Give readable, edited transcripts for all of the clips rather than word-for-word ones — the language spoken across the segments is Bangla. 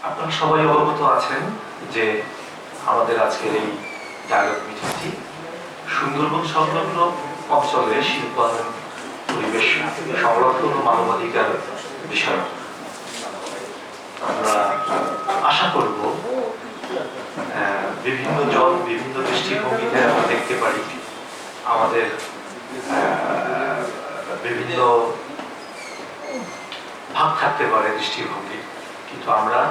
আপনারা সবাই অবগত আছেন যে আমাদের আজকের এই ডায়ালগ মিটিংটি সুন্দরবন সংলগ্ন অঞ্চলে শিল্পায়ন, পরিবেশ সংরক্ষণ ও মানবাধিকার বিষয়। আমরা আশা করব বিভিন্ন জন বিভিন্ন দৃষ্টিভঙ্গিতে আমরা দেখতে পারি, আমাদের বিভিন্ন ভাব থাকতে পারে দৃষ্টিভঙ্গি, কিন্তু আমরা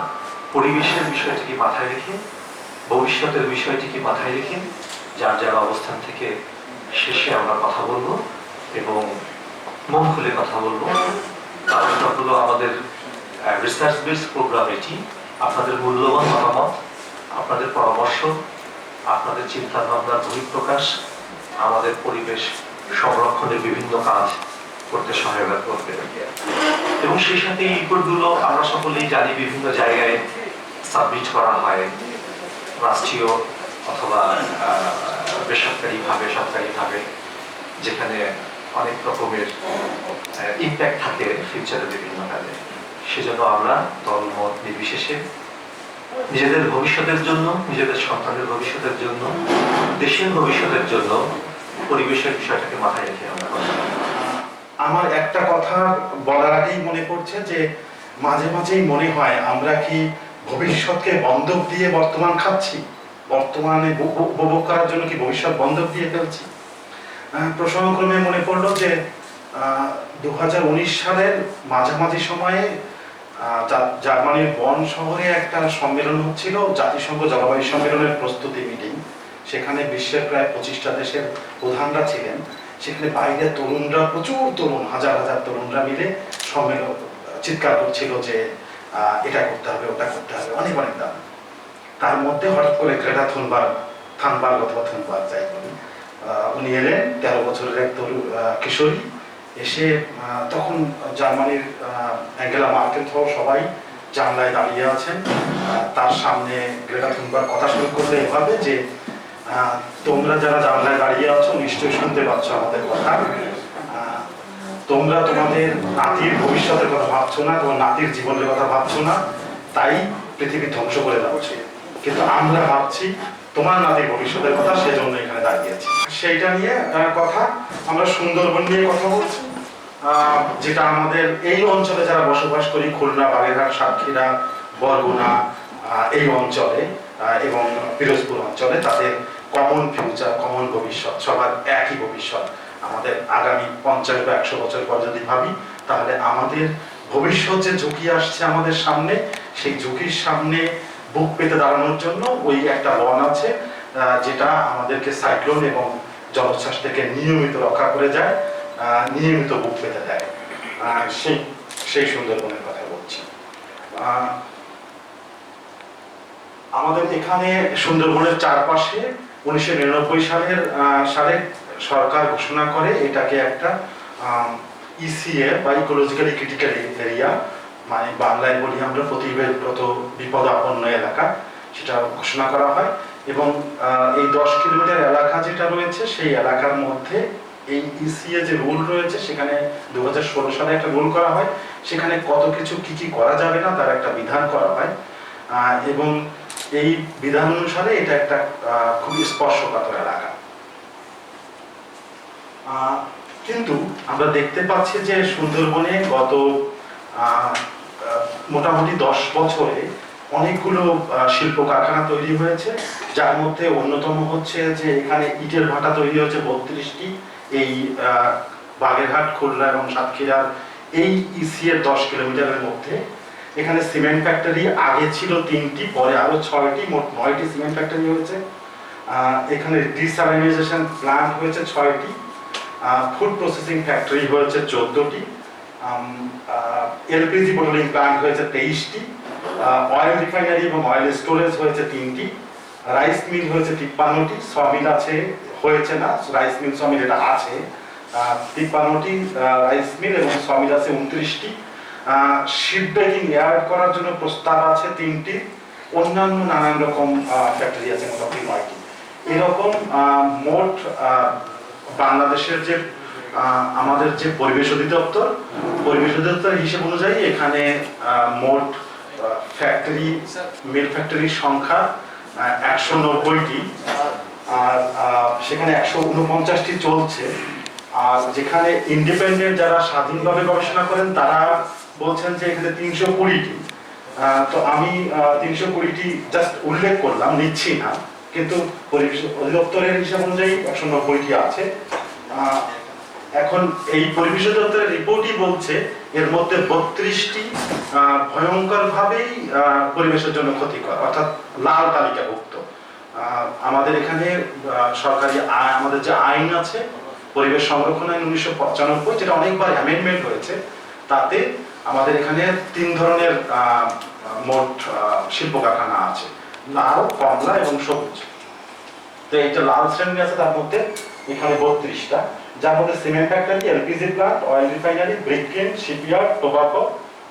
পরিবেশের বিষয়টিকে মাথায় রেখে, ভবিষ্যতের বিষয়টিকে মাথায় রেখে যার যার অবস্থান থেকে শেষে আমরা কথা বলবো এবং মন খুলে কথা বলবো। কারণটা হলো আমাদের রিসার্চ বেসড প্রোগ্রাম এটি। আপনাদের মূল্যবান মতামত, আপনাদের পরামর্শ, আপনাদের চিন্তা ভাবনার বহিঃপ্রকাশ আমাদের পরিবেশ সংরক্ষণের বিভিন্ন কাজ করতে সহায়তা করবে। এবং সেই সাথে এই রিপোর্টগুলো আমরা সকলেই জানি বিভিন্ন জায়গায় সাবমিট করা হয়, রাষ্ট্রীয় অথবা বেসরকারিভাবে, সরকারিভাবে, যেখানে অনেক রকমের ইম্প্যাক্ট থাকে ফিউচারের বিভিন্ন কাজে। সেজন্য আমরা দলমত নির্বিশেষে নিজেদের ভবিষ্যতের জন্য, নিজেদের সন্তানের ভবিষ্যতের জন্য, দেশের ভবিষ্যতের জন্য পরিবেশের বিষয়টাকে মাথায় রেখে আমরা আমার একটা কথা বলার আগেই মনে পড়ছে যে মাঝে মাঝেই মনে হয় আমরা কি ভবিষ্যৎকে বন্ধক দিয়ে বর্তমান খাচ্ছি, বর্তমানে উপভোগ করার জন্য কি ভবিষ্যৎ বন্ধক দিয়ে ফেলছি। প্রসঙ্গক্রমে মনে পড়লো যে 2019 সালের মাঝামাঝি সময়ে জার্মানির বন শহরে একটা সম্মেলন হচ্ছিল, জাতিসংঘ জলবায়ু সম্মেলনের প্রস্তুতি মিটিং। সেখানে বিশ্বের প্রায় 25টা দেশের প্রধানরা ছিলেন। সেখানে বাইরে তরুণরা, প্রচুর তরুণ, হাজার হাজার তরুণরা মিলে সম্মেলন চিৎকার করছিল যে এটা করতে হবে, ওটা করতে হবে, অনেক অনেক দাম। তার মধ্যে হঠাৎ করে গ্রেটা থানবার্গ অথবা থুনবার্গ যাই বলি, উনি এলেন, 13 বছরের এক কিশোরী এসে। তখন জার্মানির অ্যাঙ্গেলা মার্কেল সহ সবাই জানলায় দাঁড়িয়ে আছেন। তার সামনে গ্রেটা থুনবার্গ কথা শুরু করলে এভাবে যে তোমরা যারা জানলায় দাঁড়িয়ে আছো নিশ্চয়ই শুনতে পাচ্ছ আমাদের কথা। তোমরা তোমাদের নাতির ভবিষ্যতের কথা ভাবছো না, তোমার নাতির জীবনের কথা ভাবছো না, তাই পৃথিবী ধ্বংস করে যাচ্ছে। কিন্তু আমরা ভাবছি তোমার নাতির ভবিষ্যতের কথা, সেজন্য এখানে দাঁড়িয়েছি। সেইটা নিয়ে কথা, আমরা সুন্দরবন নিয়ে কথা বলছি, যেটা আমাদের এই অঞ্চলে যারা বসবাস করি, খুলনা, বাগেরহাট, সাতক্ষীরা, বরগুনা এই অঞ্চলে এবং পিরোজপুর অঞ্চলে, তাদের কমন ফিউচার, কমন ভবিষ্যৎ, সবার একই ভবিষ্যৎ। আমাদের আগামী 50 বা 100 বছর পর যদি ভাবি, তাহলে আমাদের ভবিষ্যৎ যে ঝুঁকি আসছে আমাদের সামনে, সেই ঝুঁকির সামনে বুক পেতে দাঁড়ানোর জন্য ওই একটা বন আছে যেটা আমাদেরকে সাইক্লোন এবং জলোচ্ছ্বাস থেকে নিয়মিত রক্ষা করে যায়, নিয়মিত বুক পেতে দেয়। সেই সুন্দরবনের কথা বলছি। আমাদের এখানে সুন্দরবনের চারপাশে 1999 সালে সরকার ঘোষণা করে এটাকে একটা ইসিএ বা ইকোলজিক্যালি ক্রিটিক্যাল এরিয়া, মানে বাংলায় বলি আমরা প্রতিবেদগত বিপদাপন্ন এলাকা, সেটা ঘোষণা করা হয়। এবং এই 10 কিলোমিটার এলাকা যেটা রয়েছে, সেই এলাকার মধ্যে এই ইসিএ যে রুল রয়েছে, সেখানে 2016 সালে একটা রুল করা হয়। সেখানে কত কিছু কি কি করা যাবে না তার একটা বিধান করা হয়। এবং এই বিধান অনুসারে এটা একটা খুবই স্পর্শকাতর এলাকা। কিন্তু আমরা দেখতে পাচ্ছি যে সুন্দরবনে গত মোটামুটি 10 বছরে অনেকগুলো শিল্প কারখানা তৈরি হয়েছে, যার মধ্যে অন্যতম হচ্ছে যে এখানে ইটের ভাটা তৈরি হয়েছে 32টি। এই বাগেরহাট, খুলনা এবং সাতক্ষীরার এই ইসিএর 10 কিলোমিটারের মধ্যে। এখানে সিমেন্ট ফ্যাক্টরি আগে ছিল 3টি, পরে আরো 6টি, মোট 9টি সিমেন্ট ফ্যাক্টরি হয়েছে। এখানে ডিস্যালিনাইজেশন প্ল্যান্ট হয়েছে 6টি, ফুড প্রসেসিং ফ্যাক্টরি হয়েছে 14টি, এলপিজি বোটলিং প্ল্যান্ট হয়েছে 23টি, অয়েল রিফাইনারি এবং অয়েল স্টোরেজ হয়েছে 3টি, রাইস মিল হয়েছে 53টি, সমিল আছে, হয়েছে না, রাইস মিল সমিল এটা আছে 53টি রাইস মিল এবং সমিল আছে 29টি। শিপ ব্রেকিং এয়ার্ড করার জন্য প্রস্তাব আছে 3টি, অন্যান্য নানান রকম ফ্যাক্টরি আছে মোটামুটি 9টি। এরকম মোট বাংলাদেশের যে আমাদের যে পরিবেশ অধিদপ্তর হিসেব অনুযায়ী এখানে মোট ফ্যাক্টরি মিল ফ্যাক্টরির সংখ্যা 190টি, আর সেখানে 149টি চলছে। আর যেখানে ইন্ডিপেন্ডেন্ট যারা স্বাধীনভাবে গবেষণা করেন তারা বলছেন যে এখানে 320টি। তো আমি 320টি জাস্ট উল্লেখ করলাম, নিচ্ছি না, কিন্তু পরিবেশ অধিদপ্তরের হিসাব অনুযায়ী 190টি আছে। এখন এই পরিবেশ অধিদপ্তরের রিপোর্টই বলছে এর মধ্যে 32টি ভয়ঙ্করভাবেই পরিবেশের জন্য ক্ষতিকর, অর্থাৎ লাল তালিকাভুক্ত। আমাদের এখানে সরকারি আমাদের যে আইন আছে, পরিবেশ সংরক্ষণ আইন 1995, যেটা অনেকবার অ্যামেন্ডমেন্ট হয়েছে, তাতে আমাদের এখানে 3 ধরনের মোট শিল্প কারখানা আছে, লাল, কমলা এবং সবুজ। তো এই যে লাল শ্রেণী আছে তার মধ্যে এখানে 32টা, যার মধ্যে cement factory, LPG plant, oil refinery, brick kiln, shipyard, tobacco,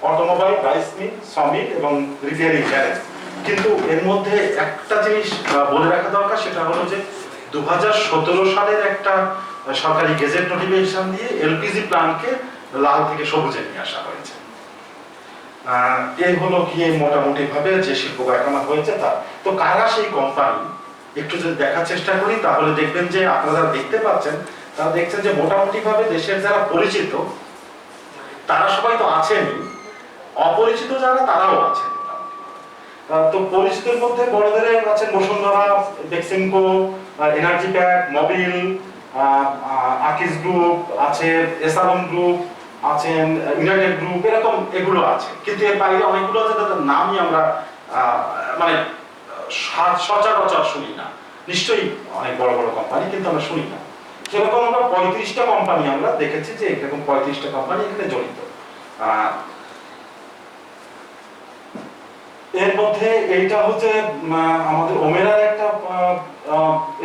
automobile, rice mill, sawmill এবং রিপেয়ারিং গ্যারেজ। কিন্তু এর মধ্যে একটা জিনিস বলে রাখা দরকার, সেটা হলো যে 2017 সালের একটা সরকারি গেজেট নোটিফিকেশন দিয়ে এলপিজি প্লান্টকে লাল থেকে সবুজে নিয়ে আসা হয়েছে। এই হলো গিয়ে মোটামুটি ভাবে যে শিল্প কারখানা হয়েছে তা। তো কারা সেই কোম্পানি, একটু যদি দেখার চেষ্টা করি তাহলে দেখবেন যে আপনারা দেখতে পাচ্ছেন, তারা দেখছেন যে মোটামুটি ভাবে দেশের যারা পরিচিত তারা সবাই তো আছেনই, অপরিচিত যারা তারাও আছেন। তো পরিচিতের মধ্যে বড়দের আছেন Bashundhara, Beximco, energy pack, Mobil, আকিস গ্রুপ আছে, এসালম গ্রুপ আছেন, ইউনাইটেড গ্রুপ, এরকম এগুলো আছে। কিন্তু এর বাইরে অনেকগুলো আছে তাদের নামই আমরা মানে সচরাচর শুনি না। নিশ্চয়ই অনেক বড় বড় কোম্পানি, কিন্তু আমরা শুনি না। সেরকম আমরা 35টা কোম্পানি আমরা দেখেছি যে এরকম 35টা কোম্পানি এখানে জড়িত। এর মধ্যে এইটা হচ্ছে আমাদের ওমেরার একটা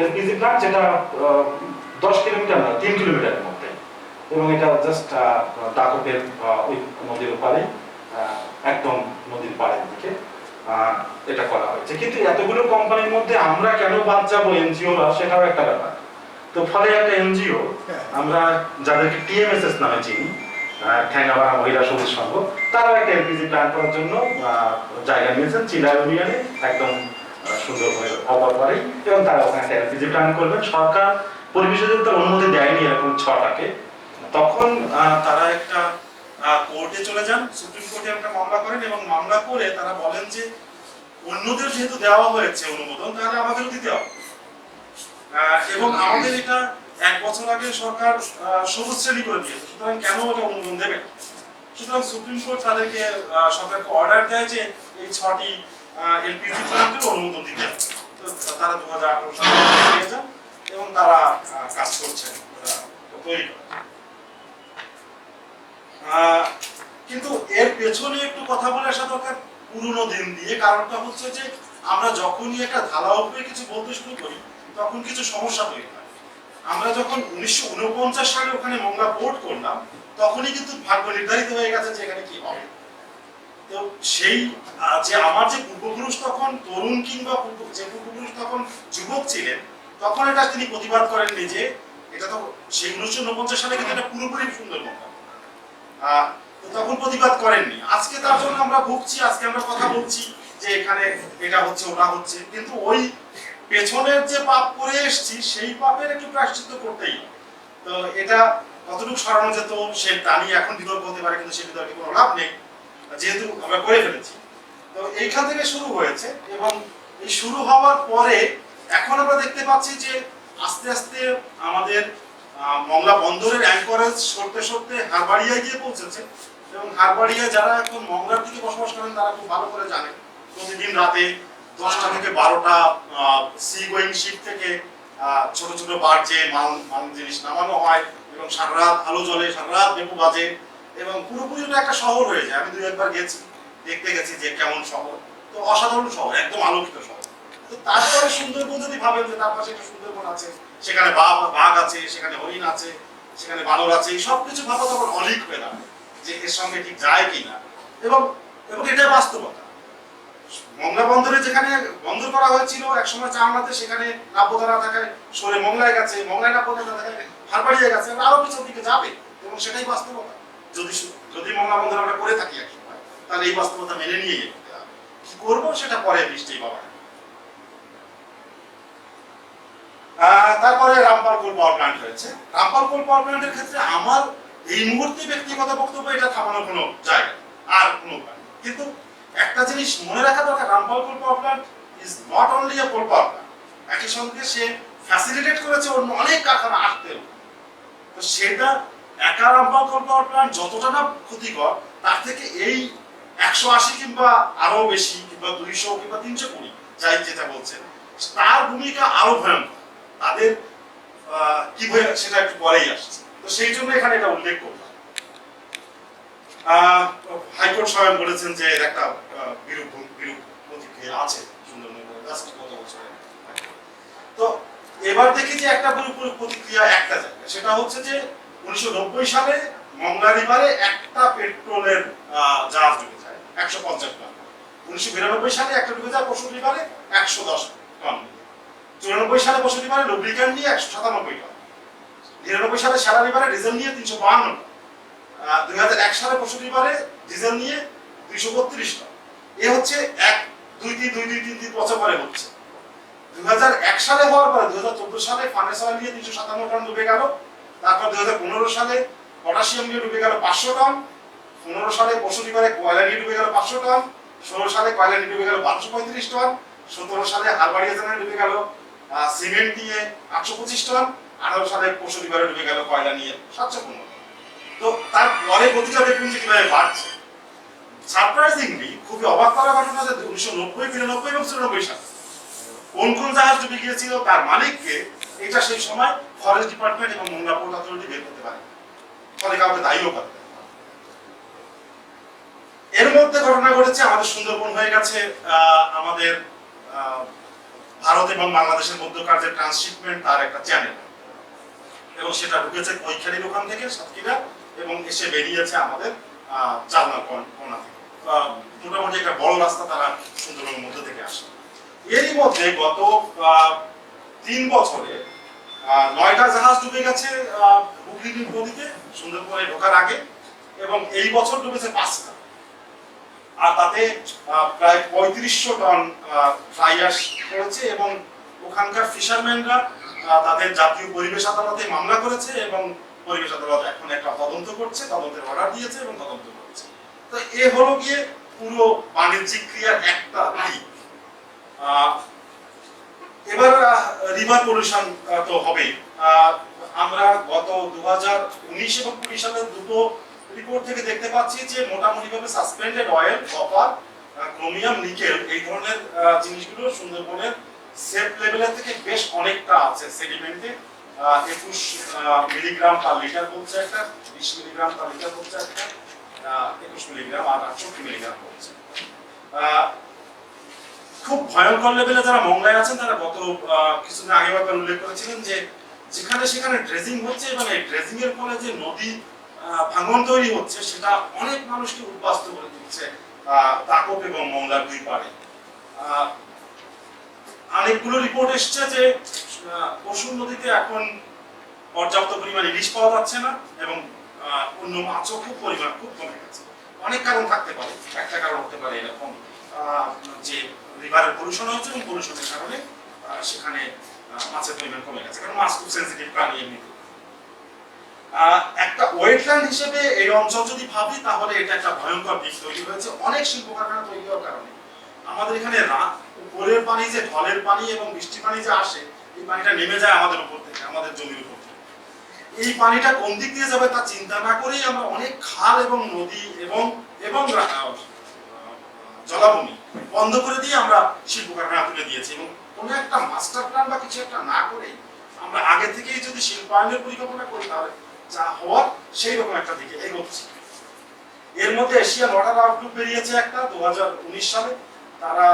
এলপিজি প্ল্যান্ট, যেটা 10 কিলোমিটার না 3 কিলোমিটারের মধ্যে, এবং এটা জাস্ট দাকপের ওই নদীর পাড়ে, একদম নদীর পাড়ের দিকে এটা করা হয়েছে। কিন্তু এতগুলো কোম্পানির মধ্যে আমরা কেন বাদ যাবো এনজিওরা, সেটাও একটা ব্যাপার। তো ফলে একটা এনজিও আমরা যাদেরকে টিএমএসএস নামে চিনি, ঠ্যাঙ্গামারা মহিলা সবুজ সংঘ, তারাও একটা এলপিজি প্ল্যান্ট করার জন্য জায়গা নিয়েছেন চিলা ইউনিয়নে, একদম সুন্দরভাবে অপরপারেই, এবং তারা ওখানে একটা এলপিজি প্ল্যান্ট করবেন। সরকার পরিবেশ অধিদপ্তর অনুমতি দেয়নি এরকম 6টাকে। তখন তারা একটা কোর্টে চলে যান, সুপ্রিম কোর্টে একটা মামলা করেন, এবং মামলা করে তারা বলেন যে অন্যদের যেহেতু দেওয়া হয়েছে অনুমোদন, তাহলে আমাদেরও দিতে হবে। এবং আমাদের এটা 1 বছর আগে সরকার সবুজ শ্রেণী করে দিয়েছে, সুতরাং কেন ওটা অনুমোদন দেবে? সুতরাং সুপ্রিম কোর্ট তাদেরকে সরকারকে অর্ডার দেয় যে এই 6টি এলপিজি প্ল্যান্টের অনুমোদন দিতে হবে। তো তারা 2018 সালে পেয়ে যান এবং তারা কাজ করছেন তৈরি করে। কিন্তু এর পেছনে একটু কথা বলে আসা দরকার পুরনো দিন দিয়ে। কারণটা হচ্ছে যে আমরা যখনই একটা ধারাবাহিক কিছু বলতে শুরু করি তখন কিছু সমস্যা তৈরি হয়। আমরা যখন 1949 সালে ওখানে মংলা পোর্ট করলাম, তখনই কিন্তু ভাগ্য নির্ধারিত হয়ে গেছে যে এখানে কি হবে। তো সেই যে আমার যে পূর্বপুরুষ তখন তরুণ, কিংবা যে পূর্বপুরুষ তখন যুবক ছিলেন, তখন এটা তিনি প্রতিবাদ করেননি যে এটা তো সেই 1949 সালে কিন্তু এটা পুরোপুরি সুন্দরবন, তখন প্রতিবাদ করেননি। আজকে তার জন্য আমরা ভুগছি, আজকে আমরা কথা বলছি যে এখানে এটা হচ্ছে ওটা হচ্ছে, কিন্তু ওই পেছনের যে পাপ করে এসেছি সেই পাপের একটু প্রায়শ্চিত্ত করতেই। তো এটা কতটুকু সরানো যেত সেটা নিয়ে এখন বিতর্ক হতে পারে, কিন্তু সে বিতর্কে কোনো লাভ নেই যেহেতু আমরা করে ফেলেছি। তো এইখান থেকে শুরু হয়েছে, এবং এই শুরু হওয়ার পরে এখন আমরা দেখতে পাচ্ছি যে আস্তে আস্তে আমাদের মংলা বন্দরের অ্যাঙ্করেজ সরতে সরতে হারবাড়িয়ায় গিয়ে পৌঁছেছে। এবং হারবাড়িয়ায় যারা এখন মংলার দিকে বসবাস করেন তারা খুব ভালো করে জানেন, প্রতিদিন রাতে 10টা থেকে 12টা সি গোয়িং শিপ থেকে ছোট ছোট বার্জে মাল জিনিস নামানো হয়, এবং সারা রাত আলো জ্বলে, সারা রাত বেপু বাজে, এবং পুরোপুরি একটা শহর হয়ে যায়। আমি 2-1 গেছি, দেখতে গেছি যে কেমন শহর। তো অসাধারণ শহর, একদম আলোকিত শহর। তো তারপরে সুন্দরবন যদি ভাবেন যে তার পাশে একটা সুন্দরবন আছে, সেখানে বাঘ আছে, সেখানে হরিণ আছে, সেখানে বানর আছে, এই সব কিছু ভাবা তখন অলিক হয়ে দাঁড়ায় যে এর সঙ্গে ঠিক যায় কিনা। এবং এটাই বাস্তবতা। মংলা বন্দরে যেখানে বন্দর করা হয়েছিল একসময় চামড়াতে, সেখানে নাব্যধারা থাকায় সরে মংলায় গেছে, মংলায় নাব্যধারা থাকায় হারবাড়িয়া গেছে, আরো পিছন দিকে যাবে, এবং সেটাই বাস্তবতা। যদি মংলা বন্দর আমরা করে থাকি একসময়, তাহলে এই বাস্তবতা মেনে নিয়ে যেতে হবে। কি করবো সেটা পরে নিশ্চয়ই বাবা। তারপরে রামপাল কোল পাওয়ার প্ল্যান্ট হয়েছে। রামপাল কোল পাওয়ার প্ল্যান্টের ক্ষেত্রে আমার এই মুহূর্তে ব্যক্তিগত বক্তব্য, এটা থামানোর কোনো জায়গা আর কোনো উপায় নেই। কিন্তু একটা জিনিস মনে রাখা দরকার, Rampal coal power plant is not only a coal power plant, একই সঙ্গে সে ফ্যাসিলিটেট করেছে অন্য অনেক কারখানা আসতেও। তো সেটা একা রামপাল কোল পাওয়ার প্ল্যান্ট যতটা না ক্ষতিকর, তার থেকে এই 180 কিংবা আরো বেশি কিংবা 200 কিংবা 320 যাই যেটা বলছেন, তার ভূমিকা আরো ভয়ঙ্কর। তাদের কিভাবে সেটা একটু পরেই আসছে। তো সেই জন্য এখানে এটা উল্লেখ করলাম। হাইকোর্ট স্বয়ং বলেছেন যে এর একটা বিরূপ প্রতিক্রিয়া আছে সুন্দরবনের কত বছর। তো এবার দেখি যে একটা বিরূপ প্রতিক্রিয়া একটা জায়গা, সেটা হচ্ছে যে 1990 সালে মংলা রিভারে একটা পেট্রোলের জাহাজ ডুবে যায় 150 টন। 1992 সালে একটা ডুবে যায় পশুর রিভারে 110 টন। 94 সালে পশুর রিভারে লুব্রিক্যান্ট নিয়ে 197 টন। 99 সালে সারা রিভারে ডিজেল নিয়ে 352 টন। 2001 সালে পশুর রিভারে ডিজেল নিয়ে 232 টন। এ হচ্ছে 1-2-3 বছর পরে হচ্ছে। 2001 সালে হওয়ার পরে 2014 সালে ফানেস অয়েল নিয়ে 357 টন ডুবে গেল। তারপর 2015 সালে পটাশিয়াম নিয়ে ডুবে গেল 500 টন। 15 সালে পশু রিভারে কয়লা নিয়ে ডুবে গেল 500 টন। 16 সালে কয়লা নিয়ে ডুবে গেল 535 টন। 17 সালে হারবারিয়া জেনারেল ডুবে গেল সিমেন্ট নিয়ে 825 টন। 18 সালে পশু রিভারে ডুবে গেল কয়লা নিয়ে 715 টন। তো তারপরে গতিটা দেখুন যে কিভাবে বাড়ছে। সারপ্রাইজিংলি খুবই অবাক করা ঘটনা যে 1990, 93 এবং 94 সালে কোন কোন জাহাজ ডুবে গিয়েছিল তার মালিককে এটা সেই সময় ফরেস্ট ডিপার্টমেন্ট এবং মংলা পোর্ট অথরিটি বের করতে পারে, ফলে কাউকে দায়ীও করতে পারে। এর মধ্যে ঘটনা ঘটেছে আমাদের সুন্দরবন হয়ে গেছে আমাদের ভারত এবং বাংলাদেশের মধ্যকার যে ট্রান্সশিপমেন্ট তার একটা চ্যানেল, এবং সেটা ঢুকেছে কৈখালির ওখান থেকে সাতক্ষীরা এবং এসে বেরিয়েছে আমাদের চালনা কোনা থেকে। মোটামুটি একটা বড় রাস্তা তারা সুন্দরবনের মধ্যে থেকে আসে। এরই মধ্যে গত 3 বছরে 9টা জাহাজ ডুবে গেছে হুগলি নদীতে সুন্দরবনে ঢোকার আগে, এবং এই বছর ডুবেছে 5টা। আর তাতে প্রায় 3500 টন ফ্লাই অ্যাশ করেছে, এবং ওখানকার ফিশারম্যানরা তাদের জাতীয় পরিবেশ আদালতে মামলা করেছে, এবং পরিবেশ আদালত এখন একটা তদন্ত করছে, তদন্তের অর্ডার দিয়েছে এবং তদন্ত করছে। তো এ হলো গিয়ে পুরো বাণিজ্যিক ক্রিয়ার একটা দিক। এবার রিভার পলিউশন তো হবেই। আমরা গত 2019 এবং 20 সালের দুটো রিপোর্ট থেকে দেখতে পাচ্ছি যে মোটামুটি ভাবে suspended oil, copper, chromium, nickel এই ধরনের জিনিসগুলো সুন্দরবনের সেফ লেভেলের থেকে বেশ অনেকটা আছে। সেডিমেন্টে 21 মিলিগ্রাম পার লিটার বলছে একটা, 20 মিলিগ্রাম পার লিটার বলছে একটা, 21 মিলিগ্রাম আর 68 মিলিগ্রাম বলছে। খুব ভয়ঙ্কর লেভেলে যারা মংলায় আছেন তারা গত কিছুদিন আগে একবার উল্লেখ করেছিলেন যে যেখানে সেখানে ড্রেজিং হচ্ছে, এবং এই ড্রেজিং এর ফলে যে নদী ভাঙন তৈরি হচ্ছে সেটা অনেক মানুষকে উদ্বাস্ত করে দিচ্ছে তাকপ এবং মংলার দুই পাড়ে। অনেকগুলো রিপোর্ট এসছে যে পশুর নদীতে এখন পর্যাপ্ত পরিমাণ ইলিশ পাওয়া যাচ্ছে না, এবং অন্য মাছও খুব কমে গেছে। অনেক কারণ থাকতে পারে, একটা কারণ হতে পারে এরকম যে রিভারের পলিউশন হচ্ছে, এবং পলিউশনের কারণে সেখানে মাছের পরিমাণ কমে গেছে, কারণ মাছ খুব সেন্সিটিভ প্রাণী এমনিতে। একটা ওয়েটল্যান্ড হিসেবে এই অঞ্চল যদি ভাবি তাহলে এটা একটা ভয়ঙ্কর দিক তৈরি হয়েছে অনেক শিল্প কারখানা তৈরি হওয়ার কারণে। আমাদের এখানে উপরের পানি যে ঢলের পানি এবং বৃষ্টি পানি যে আসে, এই পানিটা নেমে যায় আমাদের উপর থেকে, আমাদের জমির উপর থেকে। এই পানিটা কোন দিক দিয়ে যাবে তা চিন্তা না করেই আমরা অনেক খাল এবং নদী এবং জলাভূমি বন্ধ করে দিয়ে আমরা শিল্প কারখানা তুলে দিয়েছি, এবং কোনো একটা মাস্টার প্ল্যান বা কিছু একটা না করেই আমরা আগে থেকেই যদি শিল্পায়নের পরিকল্পনা করি তাহলে যা হওয়ার সেই রকম একটা দিকে এগোচ্ছে। এর মধ্যে এশিয়ান ওয়াটার আউটলুক বেরিয়েছে একটা 2019 সালে। তারা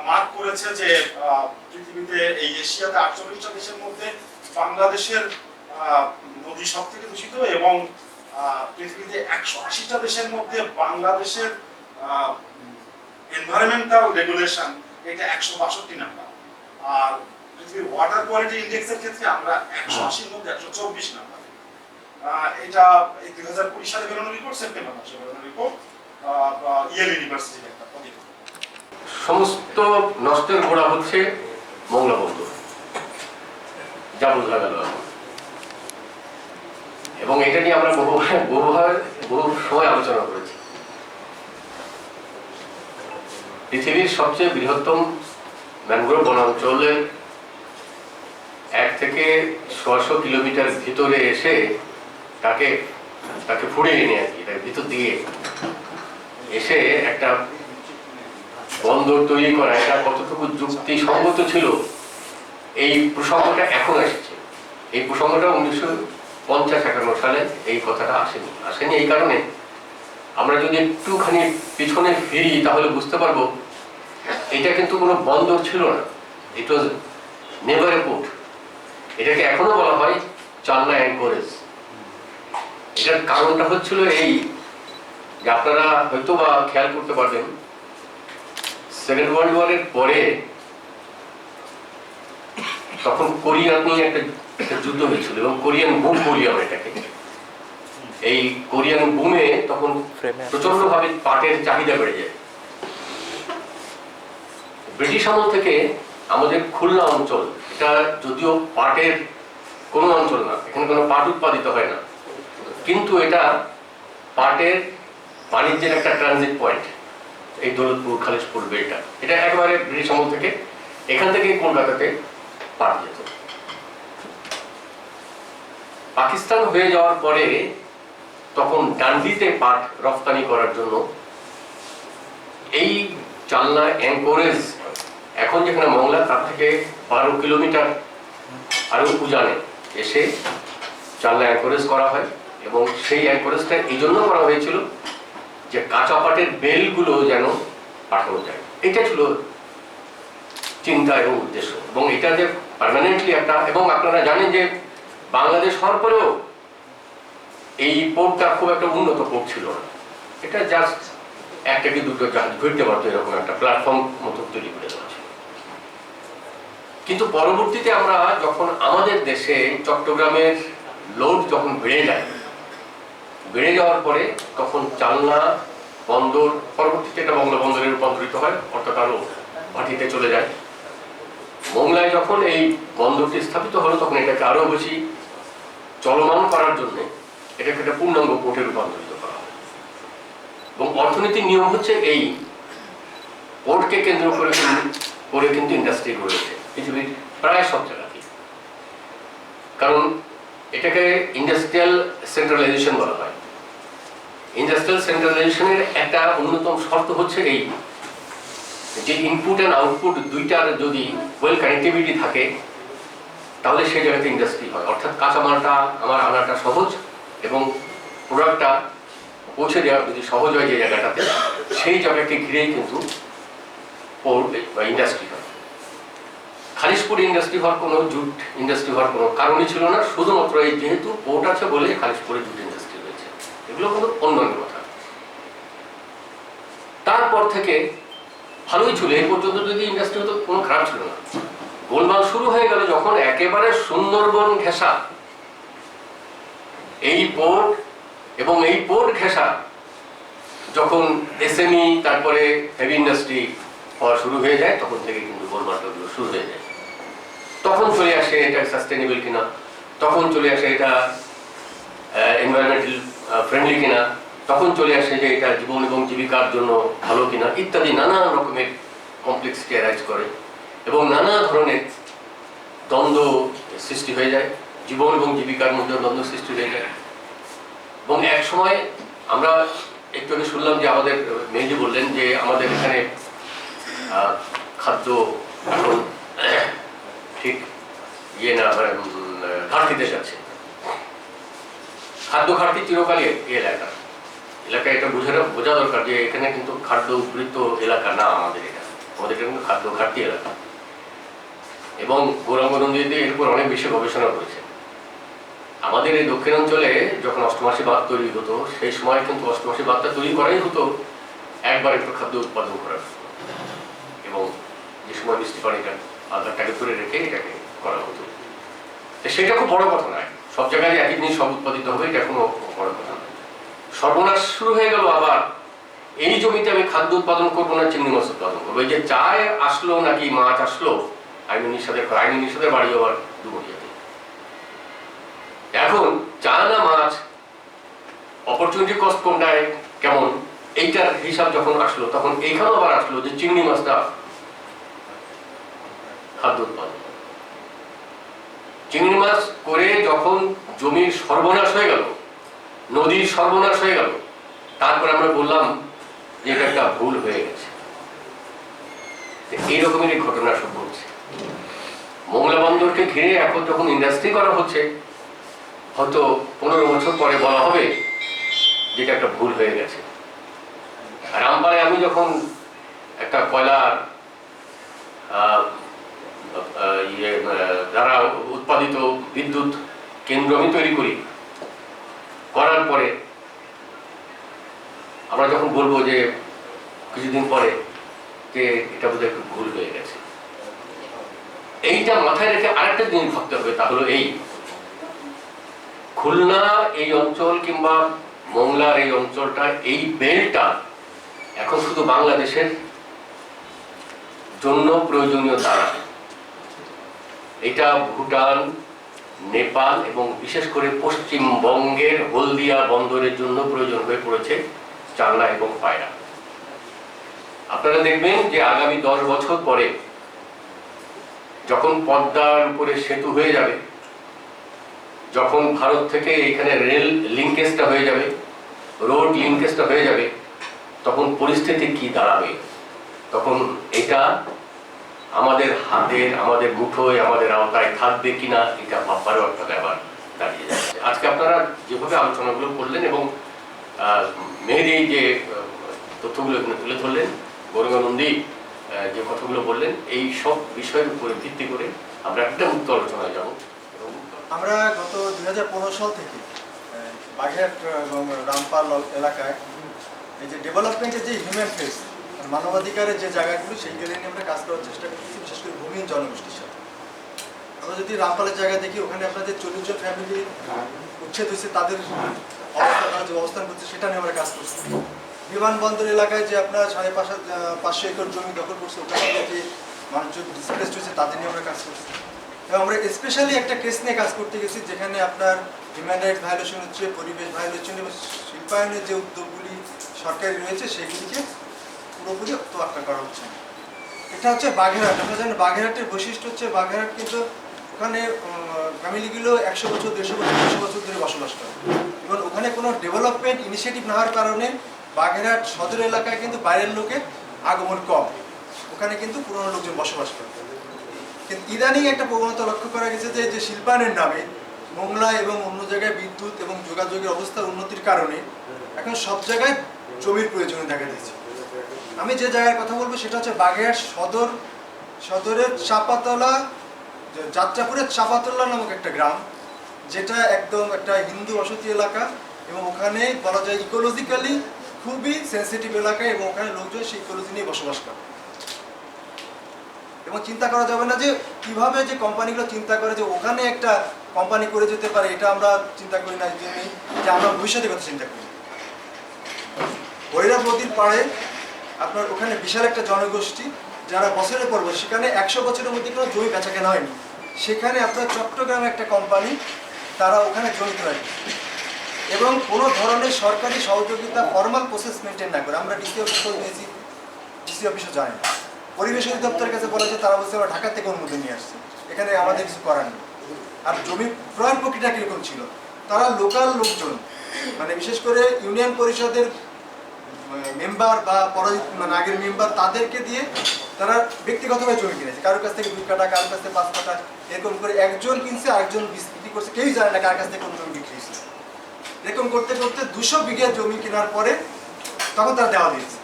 মার্ক করেছে যে পৃথিবীতে এই এশিয়াতে 48টা দেশের মধ্যে বাংলাদেশের নদী সব থেকে দূষিত, এবং পৃথিবীতে 180টা দেশের মধ্যে বাংলাদেশের এনভায়রনমেন্টাল রেগুলেশন এটা 162 নাম্বার। আর পৃথিবীর ওয়াটার কোয়ালিটি ইন্ডেক্সের ক্ষেত্রে আমরা 180-র মধ্যে 124 নাম্বার। এটা 2020 সালে বেরোনো রিপোর্ট, সেপ্টেম্বর মাসে বেরোনো রিপোর্ট, ইয়েল ইউনিভার্সিটির একটা প্রতিবেদন। সমস্ত নষ্টের গোড়া হচ্ছে মংলা বন্দর, যা বোঝা গেল এখন। এবং এটা নিয়ে আমরা বহু সময় আলোচনা করেছি। পৃথিবীর সবচেয়ে বৃহত্তম ম্যানগ্রোভ বনাঞ্চলের 1 থেকে 100 কিলোমিটার ভিতরে এসে তাকে ফুড়িয়ে এনে আর কি, তার ভিতর দিয়ে এসে একটা বন্দর তৈরি করা, এটা কতটুকু যুক্তিসঙ্গত ছিল, এই প্রসঙ্গটা এখন এসেছে। এই প্রসঙ্গটা 1950-51 সালে এই কথাটা আসেনি এই কারণে আমরা যদি একটুখানি পিছনে ফিরি তাহলে বুঝতে পারবো এটা কিন্তু কোনো বন্দর ছিল না, ইট ওয়াজ নেভার এ পোর্ট। এটাকে এখনো বলা হয় চালনা অ্যাঙ্করেজ। এটার কারণটা হচ্ছিল এই যে আপনারা হয়তো বা খেয়াল করতে পারবেন, সেকেন্ড ওয়ার্ল্ড ওয়ারের পরে তখন কোরিয়ান নিয়ে একটা যুদ্ধ হয়েছিল এবং কোরিয়ান বুম বলি আমরা এটাকে। এই কোরিয়ান বুমে তখন প্রচন্ড ভাবে পাটের চাহিদা বেড়ে যায়। ব্রিটিশ আমল থেকে আমাদের খুলনা অঞ্চল, এটা যদিও পাটের কোনো অঞ্চল না, এখানে কোনো পাট উৎপাদিত হয় না, কিন্তু এটা পাটের বাণিজ্যের একটা ট্রানজিট পয়েন্ট। এই দৌলতপুর খালিশপুর বেলটা, এটা একেবারে ব্রিটিশ আমল থেকে এখান থেকে কলকাতাতে পাট যেত। পাকিস্তান হয়ে যাওয়ার পরে তখন ডান্ডিতে পাট রপ্তানি করার জন্য এই চালনা অ্যাঙ্করেজ, এখন যেখানে মংলা তার থেকে 12 কিলোমিটার আরো উজানে এসে চালনা অ্যাঙ্করেজ করা হয়। এবং সেই অ্যাঙ্করেজটা এই জন্য করা হয়েছিল যে কাঁচা পাটের বেলগুলো যেন পাঠানো যায়, এটা ছিল চিন্তা এবং উদ্দেশ্য। এবং এটা যে পার্মানেন্টলি একটা, এবং আপনারা জানেন যে বাংলাদেশ হওয়ার পরেও এই পোর্টটা খুব একটা উন্নত পোর্ট ছিল না, এটা জাস্ট একটা কি দুটো জাহাজ ঘুরতে পারতো এরকম একটা প্ল্যাটফর্ম মতো তৈরি করে দেওয়া ছিল। কিন্তু পরবর্তীতে আমরা যখন আমাদের দেশে চট্টগ্রামের লোড যখন বেড়ে যাওয়ার পরে তখন চালনা বন্দর পরবর্তীতে এটা মংলা বন্দরে রূপান্তরিত হয়, অর্থাৎ আরো ভাটিতে চলে যায়। মংলায় যখন এই বন্দরটি স্থাপিত হলো তখন এটাকে আরো বেশি চলমান করার জন্য এটাকে একটা পূর্ণাঙ্গ পোর্টে রূপান্তরিত করা হয়। এবং অর্থনীতির নিয়ম হচ্ছে এই পোর্টকে কেন্দ্র করে কিন্তু ইন্ডাস্ট্রি রয়েছে পৃথিবীর প্রায় সব জায়গাতেই। কারণ এটাকে ইন্ডাস্ট্রিয়াল সেন্ট্রালাইজেশন বলা হয়। ইন্ডাস্ট্রিয়াল সেন্ট্রালাইজেশনের একটা অন্যতম শর্ত হচ্ছে এই যে ইনপুট অ্যান্ড আউটপুট দুইটার যদি ওয়েল কানেক্টিভিটি থাকে তাহলে সেই জায়গাতে ইন্ডাস্ট্রি হয়। অর্থাৎ কাঁচামালটা আমার আনাটা সহজ এবং প্রোডাক্টটা পৌঁছে দেওয়া যদি সহজ হয় যে জায়গাটাতে, সেই জায়গাকে ঘিরেই কিন্তু পোর্ট বা ইন্ডাস্ট্রি হয়। খালিশপুর ইন্ডাস্ট্রি হওয়ার কোনো জুট ইন্ডাস্ট্রি হওয়ার কোনো কারণই ছিল না, শুধুমাত্র এই যেহেতু পোর্ট আছে বলে খালিশপুরে জুট ইন্ডাস্ট্রি রয়েছে। এগুলো কিন্তু অন্যান্য কথা। তারপর থেকে ভালোই ছিল, এই পর্যন্ত যদি ইন্ডাস্ট্রি হতো কোনো খারাপ ছিল না। গোলমাল শুরু হয়ে গেল যখন একেবারে সুন্দরবন ঘেঁষা এই পোর্ট এবং এই পোর্ট ঘেঁষা যখন এসএমই তারপরে হেভি ইন্ডাস্ট্রি হওয়া শুরু হয়ে যায়, তখন থেকে কিন্তু গোলমালটা শুরু হয়ে যায়। তখন চলে আসে এটা সাস্টেনেবল কিনা, তখন চলে আসে এটা এনভায়রনমেন্টাল ফ্রেন্ডলি কিনা, তখন চলে আসে যে এটা জীবন এবং জীবিকার জন্য ভালো কিনা ইত্যাদি নানা রকমের কমপ্লেক্সিটি অ্যারাইজ করে এবং নানা ধরনের দ্বন্দ্ব সৃষ্টি হয়ে যায়, জীবন এবং জীবিকার মধ্যে দ্বন্দ্ব সৃষ্টি হয়ে যায়। এবং এক সময় আমরা একটু আগে শুনলাম যে আমাদের মেহেদি বললেন যে আমাদের এখানে খাদ্য এখন ঠিক ইয়ে না ঘাটতিতে যাচ্ছে। খাদ্য ঘাটতি চিরকালই এলাকা এটা বোঝা দরকার যে এখানে কিন্তু খাদ্য উপযুক্ত এলাকা না আমাদের এটা কিন্তু খাদ্য ঘাটতি এলাকা। এবং গৌরাঙ্গ নন্দীতে এর উপর অনেক বেশি গবেষণা করেছে। আমাদের এই দক্ষিণাঞ্চলে যখন অষ্টমাসী বাঁধ তৈরি হতো সেই সময় কিন্তু অষ্টমাসী বাঁধটা তৈরি করাই হতো একবার একটু খাদ্য উৎপাদন করার, এবং যে সময় বৃষ্টি পানিটা আধারটাকে ধরে রেখে এটাকে করা হতো। সেটা খুব বড় কথা নয়, সব জায়গায় একই জিনিস সব উৎপাদিত হবে, এটা কোনো বড় কথা নয়। সর্বনাশ শুরু হয়ে গেল আবার এই জমিতে আমি খাদ্য উৎপাদন করবো না চিংড়ি মাছ উৎপাদন করবো। এই যে চায় আসলো নাকি মাছ আসলো, আইনি নিষেধের বাড়ি আবার দুবরিয়াতে। এখন চা না মাছ, অপরচুনিটি কস্ট কোনটায় কেমন, এইটার হিসাব যখন আসলো তখন এইখানেও আবার আসলো যে চিংড়ি মাছটা খাদ্য উৎপাদন। চিংড়ি মাছ করে যখন জমির সর্বনাশ হয়ে গেল, নদীর সর্বনাশ হয়ে গেল, তারপর আমরা বললাম যে এটা একটা ভুল হয়ে গেছে। এইরকমেরই ঘটনা সব হচ্ছে। মোংলা বন্দরকে ঘিরে এখন যখন ইন্ডাস্ট্রি করা হচ্ছে, হয়তো 15 বছর পরে বলা হবে যে এটা একটা ভুল হয়ে গেছে। রামপালে আমি যখন একটা কয়লার দ্বারা উৎপাদিত বিদ্যুৎ কেন্দ্র আমি তৈরি করার পরে আমরা যখন বলবো যে কিছুদিন পরে যে এটা বোধহয় একটু ভুল হয়ে গেছে, এইটা মাথায় রেখে আরেকটা জিনিস ভাবতে হবে, তা হলো এই খুলনা এই অঞ্চল কিংবা মোংলার এই অঞ্চলটা, এই বেলটা এখন শুধু বাংলাদেশের জন্য প্রয়োজনীয় তারা। এটা ভুটান, নেপাল এবং বিশেষ করে পশ্চিমবঙ্গের হলদিয়া বন্দরের জন্য প্রয়োজন হয়ে পড়েছে চালনা এবং পায়রা। আপনারা দেখবেন যে আগামী 10 বছর পরে যখন পদ্মার উপরে সেতু হয়ে যাবে, যখন ভারত থেকে এখানে রেল লিঙ্কেজটা হয়ে যাবে, রোড লিঙ্কেজটা হয়ে যাবে, তখন পরিস্থিতি কি দাঁড়াবে, তখন এটা আমাদের হাতের, আমাদের মুঠোয়, আমাদের আওতায় থাকবে কিনা, এটা ভাববারও একটা ব্যাপার দাঁড়িয়ে যাচ্ছে। আজকে আপনারা যেভাবে আলোচনাগুলো করলেন এবং মেহেদী যে তথ্যগুলো এখানে তুলে ধরলেন, গৌরঙ্গানন্দী যে কথাগুলো বললেন, এই সব বিষয়ের উপরে ভিত্তি করে আমরা একটা মুক্ত আলোচনায় যাব। আমরা গত 2015 সাল থেকে বাগেরহাট এবং রামপাল এলাকায় এই যে ডেভেলপমেন্টের যে হিউম্যান ফেস, মানবাধিকারের যে জায়গাগুলো, সেইগুলো নিয়ে আমরা কাজ করার চেষ্টা করছি, বিশেষ করে ভূমিহীন জনগোষ্ঠীর সাথে। আমরা যদি রামপালের জায়গা দেখি, ওখানে আপনাদের 40 জন ফ্যামিলি উচ্ছেদ হয়েছে, তাদের অবস্থা, তারা যে অবস্থান করছে সেটা নিয়ে আমরা কাজ করছি। বিমানবন্দর এলাকায় যে আপনার 550 একর জমি দখল করছে, ওখানে যে মানুষজন ডিসপ্লেসড হয়েছে তাদের নিয়ে আমরা কাজ করছি। এবং আমরা স্পেশালি একটা কেস নিয়ে কাজ করতে গেছি, যেখানে আপনার হিউম্যান রাইটস ভায়োলেশন হচ্ছে, পরিবেশ ভায়োলেশন এবং শিল্পায়নের যে উদ্যোগগুলি সরকারি রয়েছে সেগুলিকে পুরোপুরি তোয়াক্কা করা হচ্ছে। এটা হচ্ছে বাগেরহাট। আপনারা জানেন বাগেরহাটের বৈশিষ্ট্য হচ্ছে, বাগেরহাট কিন্তু ওখানে ফ্যামিলিগুলো 100 বছর, 150 বছর, 200 বছর ধরে বসবাস করে, এবং ওখানে কোনো ডেভেলপমেন্ট ইনিশিয়েটিভ না হওয়ার কারণে বাগেরহাট সদর এলাকায় কিন্তু বাইরের লোকের আগমন কম, ওখানে কিন্তু পুরনো লোকজন বসবাস করে। কিন্তু ইদানিং একটা প্রবণতা লক্ষ্য করা গেছে যে শিল্পায়নের নামে মোংলা এবং অন্য জায়গায় বিদ্যুৎ এবং যোগাযোগের অবস্থার উন্নতির কারণে এখন সব জায়গায় জমির প্রয়োজন দেখা দিয়েছে। আমি যে জায়গার কথা বলবো সেটা হচ্ছে বাগেরহাট সদরের চাপাতলা, যাত্রাপুরের চাপাতলা নামক একটা গ্রাম, যেটা একদম একটা হিন্দু বসতি এলাকা, এবং ওখানে বলা যায় ইকোলজিক্যালি খুবই সেন্সিটিভ এলাকা, এবং ওখানে লোকজন সেই ইকোলজি নিয়ে বসবাস করে। এবং চিন্তা করা যাবে না যে কিভাবে যে কোম্পানিগুলো চিন্তা করে যে ওখানে একটা কোম্পানি করে যেতে পারে, এটা আমরা চিন্তা করি না, যে আমরা ভবিষ্যতের কথা চিন্তা করি। ভৈরব নদীর পাড়ে আপনার ওখানে বিশাল একটা জনগোষ্ঠী, যারা বছরের পর বছর, সেখানে 100 বছরের মধ্যে কোনো জমি বেচা কেনা হয়নি। সেখানে আপনার চট্টগ্রামে একটা কোম্পানি, তারা ওখানে জমি ক্রয় করে এবং কোনো ধরনের সরকারি সহযোগিতা, ফর্মাল প্রসেস মেনটেন না করে। আমরা ডিসি অফিস নিয়েছি, ডিসি অফিসও জানি না। পরিবেশ অধিদপ্তরের কাছে বলা যায়, তারা বলছে আমরা ঢাকা থেকে অনুমোদন নিয়ে আসছি, এখানে আমাদের কিছু করার নেই। আর জমি ক্রয়ের প্রক্রিয়া কীরকম ছিল, তারা লোকাল লোকজন, মানে বিশেষ করে ইউনিয়ন পরিষদের মেম্বার বা আগের মেম্বার, তাদেরকে দিয়ে তারা ব্যক্তিগতভাবে জমি কিনেছে। কারোর কাছ থেকে 2 কাঠা, কারোর কাছ থেকে 5 কাঠা, এরকম করে একজন কিনছে, আরেকজন বিক্রি করছে, কেউই জানে না কার কাছ থেকে কোন জমি বিক্রি হয়েছে। এরকম করতে করতে 200 বিঘা জমি কেনার পরে তখন তারা দেওয়াল দিয়েছে,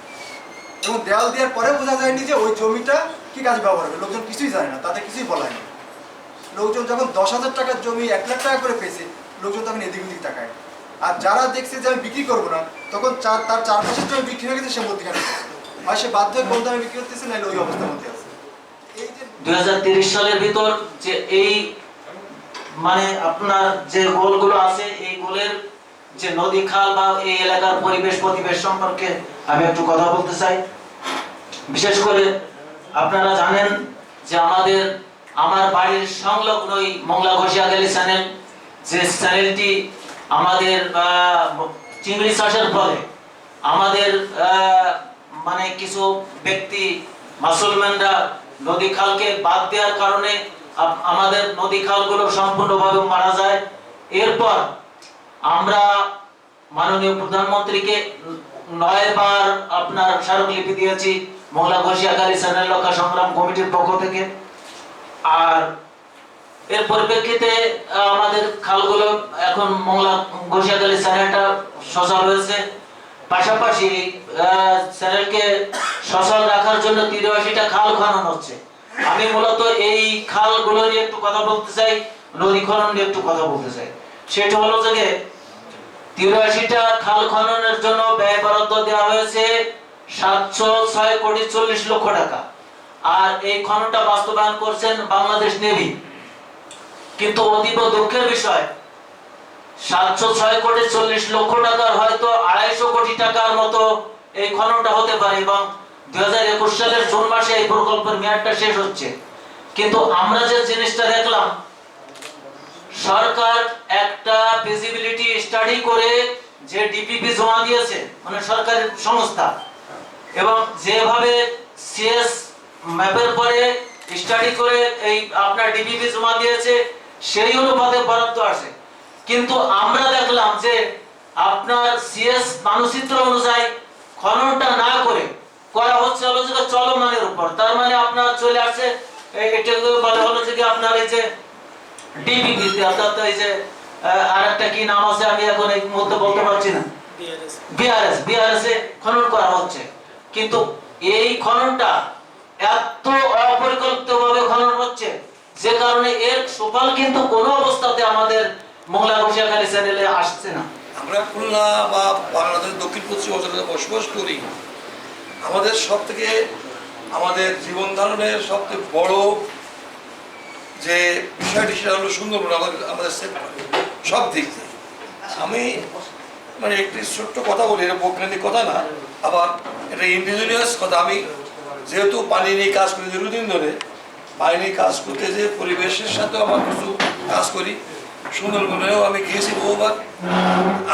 এবং দেওয়াল দেওয়ার পরে বোঝা যায়নি যে ওই জমিটা কি কাজে ব্যবহার হবে। লোকজন কিছুই জানে না, তাদের কিছুই বলা হয়নি। লোকজন যখন 10,000 টাকার জমি 1 লাখ টাকা করে পেয়েছে, লোকজন তখন এদিক ওদিক তাকায়। আর যারা দেখছে যে আমি বিক্রি করবো না, তখন তার 4-5 জমি বিক্রি হয়ে গেছে, সে মধ্যখানে আর সে বাধ্য হয়ে কম দামে বিক্রি করতেছে, নাহলে ওই অবস্থার মধ্যে আছে। এই যে 2030 সালের ভিতর যে এই মানে আপনার যে গোলগুলো আছে, এই গোলের যে নদী খাল বা এই এলাকার পরিবেশ সম্পর্কে আমি একটু কথা বলতে চাই। বিশেষ করে আপনারা জানেন যে আমার বাড়ির সংলগ্নই মংলা ঘষিয়াখালী চ্যানেল, যে চ্যানেলটি আমাদের চিংড়ি চাষের ফলে আমাদের মানে কিছু ব্যক্তি মুসলমানরা নদী খালকে বাদ দেওয়ার কারণে আমাদের নদী খালগুলো সম্পূর্ণভাবে মারা যায়। এরপর আমরা মাননীয় প্রধানমন্ত্রীকে 9 বার আপনার স্মারকলিপি দিয়েছি মংলা ঘষিয়াখালী চ্যানেল রক্ষা সংগ্রাম কমিটির পক্ষ থেকে। আর এর পরিপ্রেক্ষিতে আমাদের খালগুলো এখন মংলা ঘষিয়াখালী চ্যানেলটা সচল হয়েছে। পাশাপাশি চ্যানেলকে সচল রাখার জন্য 83টা খাল খনন হচ্ছে। আমি মূলত এই খালগুলো নিয়ে একটু কথা বলতে চাই, নদী খনন নিয়ে একটু কথা বলতে চাই। সেটা হলো যে 83টা খাল খননের জন্য ব্যয় বরাদ্দ দেওয়া হয়েছে 706 কোটি 40 লক্ষ টাকা। আর এই খননটা বাস্তবায়ন করছেন বাংলাদেশ নেভি। কিন্তু অতীব দুঃখের বিষয় 706 কোটি 40 লক্ষ টাকার হয়তো 250 কোটি টাকার মতো এই খননটা হতে পারে এবং 2021 সালের জুন মাসে এই প্রকল্পের মেয়াদটা শেষ হচ্ছে। কিন্তু আমরা যে জিনিসটা দেখলাম, সরকার একটা ফিজিবিলিটি স্টাডি করে যে ডিপিপি জমা দিয়েছে, মানে সরকারি সংস্থা, এবং যেভাবে সিএস ম্যাপের পরে স্টাডি করে এই আপনার ডিপিপি জমা দিয়েছে সেই অনুপাতে বরাদ্দ আসে। কিন্তু আমরা দেখলাম যে আপনার সিএস মানচিত্র অনুযায়ী খননটা না করে করা হচ্ছে হলো যে চলমানের উপর। তার মানে আপনার চলে আসছে এটা বলা হলো যে আপনার এই যে ডিপিপি, অর্থাৎ এই যে আরেকটা কি নাম আছে আমি এখন এই মুহূর্তে বলতে পারছি না, বিআরএস এ খনন করা হচ্ছে। কিন্তু এই খননটা এত অপরিকল্পিতভাবে খনন হচ্ছে যে কারণে এর সুফল কিন্তু কোনো অবস্থাতে আমাদের মংলা ঘষিয়াখালী চ্যানেলে আসছে না। আমরা খুলনা বা বাংলাদেশের দক্ষিণ পশ্চিম অঞ্চলে বসবাস করি। আমাদের সব থেকে আমাদের জীবন ধারণের সবথেকে বড় যে বিষয়টি সেটা হলো সুন্দরবন আমাদের সব দিক থেকে। আমি মানে একটি ছোট্ট কথা বলি, এটা বৈজ্ঞানিক কথা না, আবার এটা ইন্ডিজিনিয়াস কথা। আমি যেহেতু পানি নিয়ে কাজ করি দীর্ঘদিন ধরে, পানি নিয়ে কাজ করতে যে পরিবেশের সাথেও আমার কিছু কাজ করি। সুন্দরবনেও আমি গিয়েছি বহুবার।